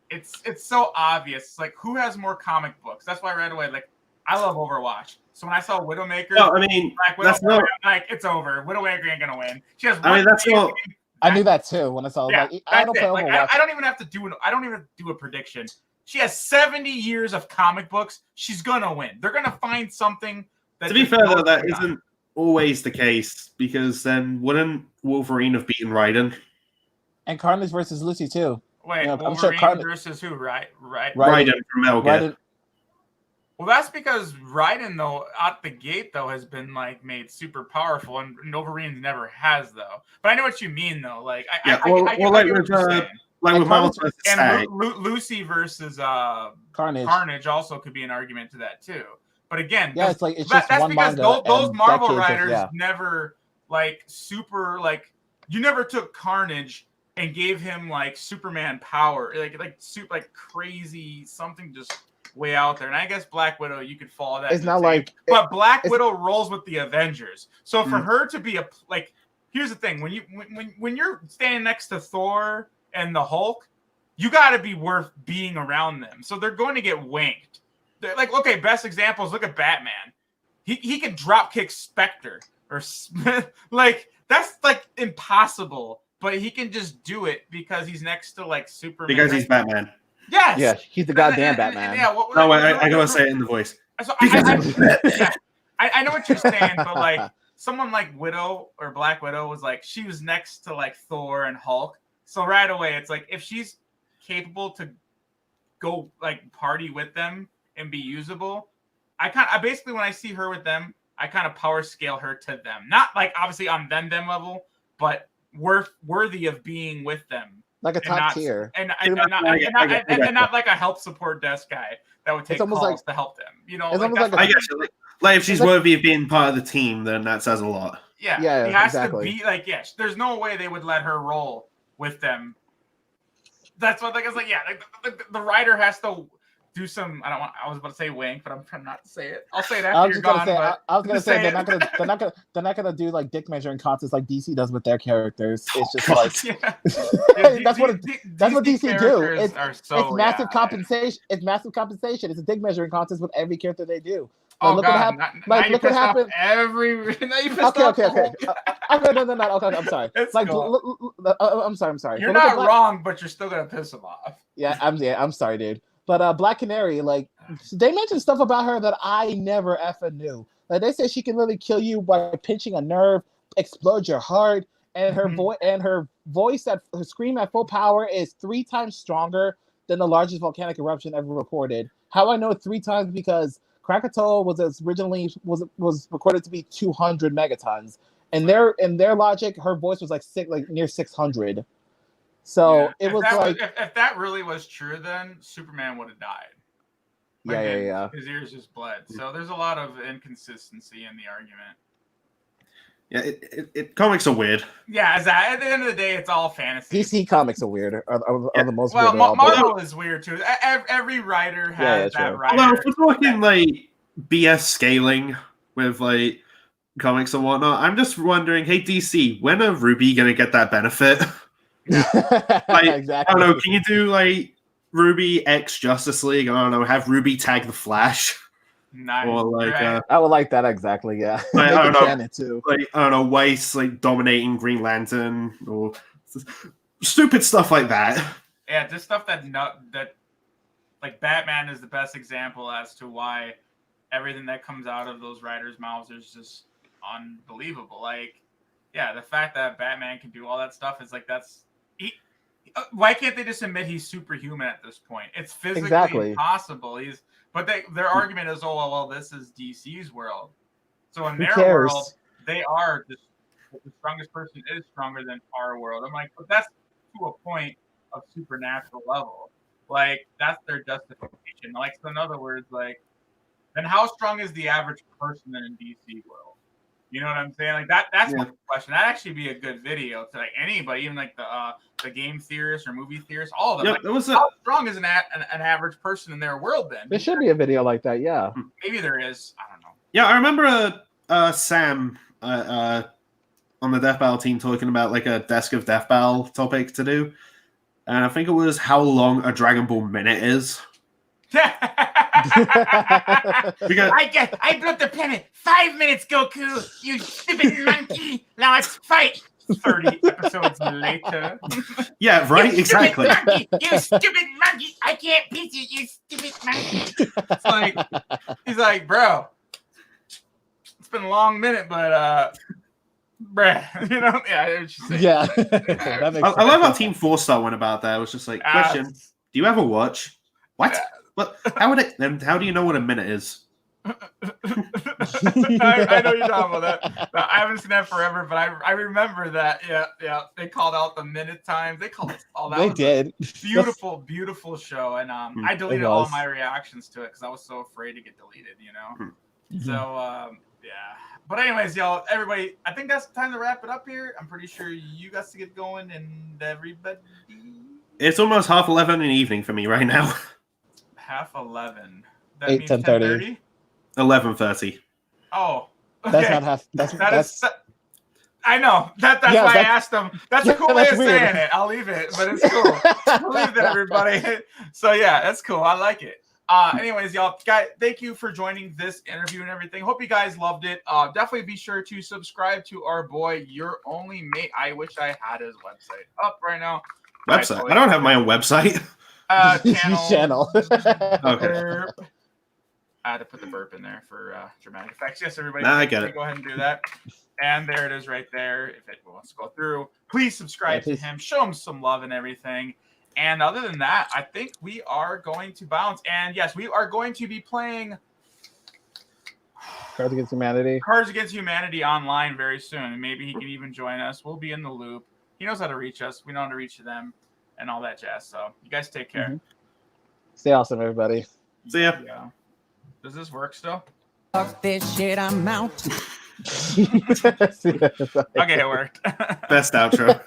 it's so obvious. It's like, who has more comic books? That's why right away, like, I love Overwatch. So when I saw Widowmaker, No, I mean, Black Widow, that's not. like, it's over. Widowmaker ain't gonna win. She has one I mean, that's video not. game. I knew that too when I saw. Yeah, Like, I don't play like, Overwatch. I don't even have to do I don't even do a prediction. She has 70 years of comic books. She's gonna win. They're gonna find something. That To be fair, though, that isn't always the case, because then wouldn't Wolverine have beaten Raiden? And Carnage versus Lucy too. Wait, Yeah, Wolverine I'm sure Carnage versus who? Right. Raiden from Metal Gear. Raiden. Well, that's because Raiden, though, out the gate, though, has been like made super powerful, and Wolverine never has, though. But I know what you mean, though. Like, I get what you're saying. Like with Miles versus and Lucy versus Carnage. Carnage also could be an argument to that too. But again, yeah, it's like it's just that's one because manga. Those Marvel writers yeah. never like super like you never took Carnage and gave him like Superman power, like crazy something just way out there. And I guess Black Widow, you could follow that. It's not like, but Black Widow rolls with the Avengers, so for her to be here's the thing: when you're standing next to Thor and the Hulk, you got to be worth being around them. So they're going to get wanked. They're like, okay, best examples. Look at Batman. He can drop kick Spectre or like that's like impossible, but he can just do it because he's next to like Superman. Because he's Batman. Yes. Yeah, he's the goddamn Batman. Yeah. I gotta say it in the voice. So I know what you're saying, but like someone like Widow or Black Widow was like she was next to like Thor and Hulk. So right away, it's like if she's capable to go like party with them and be usable, I basically when I see her with them, I kind of power scale her to them. Not like obviously on them level, but worthy of being with them. Like a top tier. And not like a help support desk guy that would take calls to help them. You know, it's like I guess like if she's worthy of being part of the team, then that says a lot. Yeah, he has to be like, yes, there's no way they would let her roll with them. That's what like it's like, yeah, the writer has to do some. I was about to say wink, but I'm trying not to say it. I'll say it after I was you're just gone. gonna say, I was gonna say it. they're not gonna do like dick measuring contests like DC does with their characters. It's just like that's what DC do. It's massive compensation. It's massive compensation. It's a dick measuring contest with every character they do. Like, look what happened. Like, look what happened. Okay. No. Okay, I'm sorry. It's like, cool. I'm sorry. You're not wrong, but you're still gonna piss them off. Yeah, I'm sorry, dude. But Black Canary, like, they mentioned stuff about her that I never effing knew. Like, they say she can literally kill you by pinching a nerve, explode your heart, and her voice her scream at full power is 3 times stronger than the largest volcanic eruption ever recorded. How I know 3 times? Because Krakatoa was originally recorded to be 200 megatons. And in their logic, her voice was like near 600. So it was if that really was true, then Superman would have died. Yeah. His ears just bled. So there's a lot of inconsistency in the argument. Yeah, comics are weird. Yeah, at the end of the day, it's all fantasy. DC comics are weird. Are the most weird. Well, Marvel is weird too. Every writer has that writer. Although if we're talking like BS scaling with like comics and whatnot, I'm just wondering, hey DC, when are RWBY gonna get that benefit? Exactly. I don't know. Can you do like RWBY X Justice League? I don't know. Have RWBY tag the Flash. Nice. Or like, I would like that exactly. Yeah. Like, I don't know. Too. Like I don't know. Weiss like dominating Green Lantern or stupid stuff like that. Yeah, just stuff that like Batman is the best example as to why everything that comes out of those writers' mouths is just unbelievable. Like, yeah, the fact that Batman can do all that stuff is like why can't they just admit he's superhuman at this point? It's physically impossible. But their argument is, oh well, this is DC's world. So in their world, they are the strongest person is stronger than our world. I'm like, but that's to a point of supernatural level. Like that's their justification. Like so in other words, like then how strong is the average person in DC world? You know what I'm saying? Like that's my question. That'd actually be a good video to like anybody, even like the game theorists or movie theorists, all of them. Yep, like, how strong is an average person in their world then? There should be a video like that, yeah. Maybe there is. I don't know. Yeah, I remember Sam on the Death Battle team talking about like a Desk of Death Battle topic to do. And I think it was how long a Dragon Ball minute is. Because I broke the planet. 5 minutes, Goku. You stupid monkey. Now let's fight. 30 episodes later. Yeah, right. Exactly. You stupid monkey. I can't beat you. You stupid monkey. It's like he's like, bro. It's been a long minute, but bruh, you know, yeah. That makes sense. I love how Team 4-Star went about that. It was just like, question: do you ever watch? What? But how do you know what a minute is? I know you're talking about that. No, I haven't seen that forever, but I remember that. Yeah. They called out the minute times. They called all that. They did. Beautiful show, and I deleted all my reactions to it because I was so afraid to get deleted. You know. So yeah. But anyways, y'all, everybody, I think that's time to wrap it up here. I'm pretty sure you guys to get going, and everybody. It's almost 11:30 in the evening for me right now. 11:30. That 8, means 10:30. 11:30. Oh, okay. That's not half. That's I know. That's why I asked them. That's a cool way of saying it. I'll leave it, but it's cool. I'll leave it, everybody. So yeah, that's cool. I like it. Anyways, y'all, guys, thank you for joining this interview and everything. Hope you guys loved it. Definitely be sure to subscribe to our boy, Your Only Mate. I wish I had his website up right now. Website? I don't have my own website. Channel. Okay. I had to put the burp in there for dramatic effects. Yes, everybody. I get it. Go ahead and do that. And there it is right there. If it wants to go through, please subscribe to him. Show him some love and everything. And other than that, I think we are going to bounce. And yes, we are going to be playing Cards Against Humanity. Cards Against Humanity online very soon. Maybe he can even join us. We'll be in the loop. He knows how to reach us. We know how to reach them and all that jazz. So you guys take care. Stay awesome, everybody. See ya. Yeah. Does this work still? Fuck this shit, I'm out. Okay, it worked. Best outro.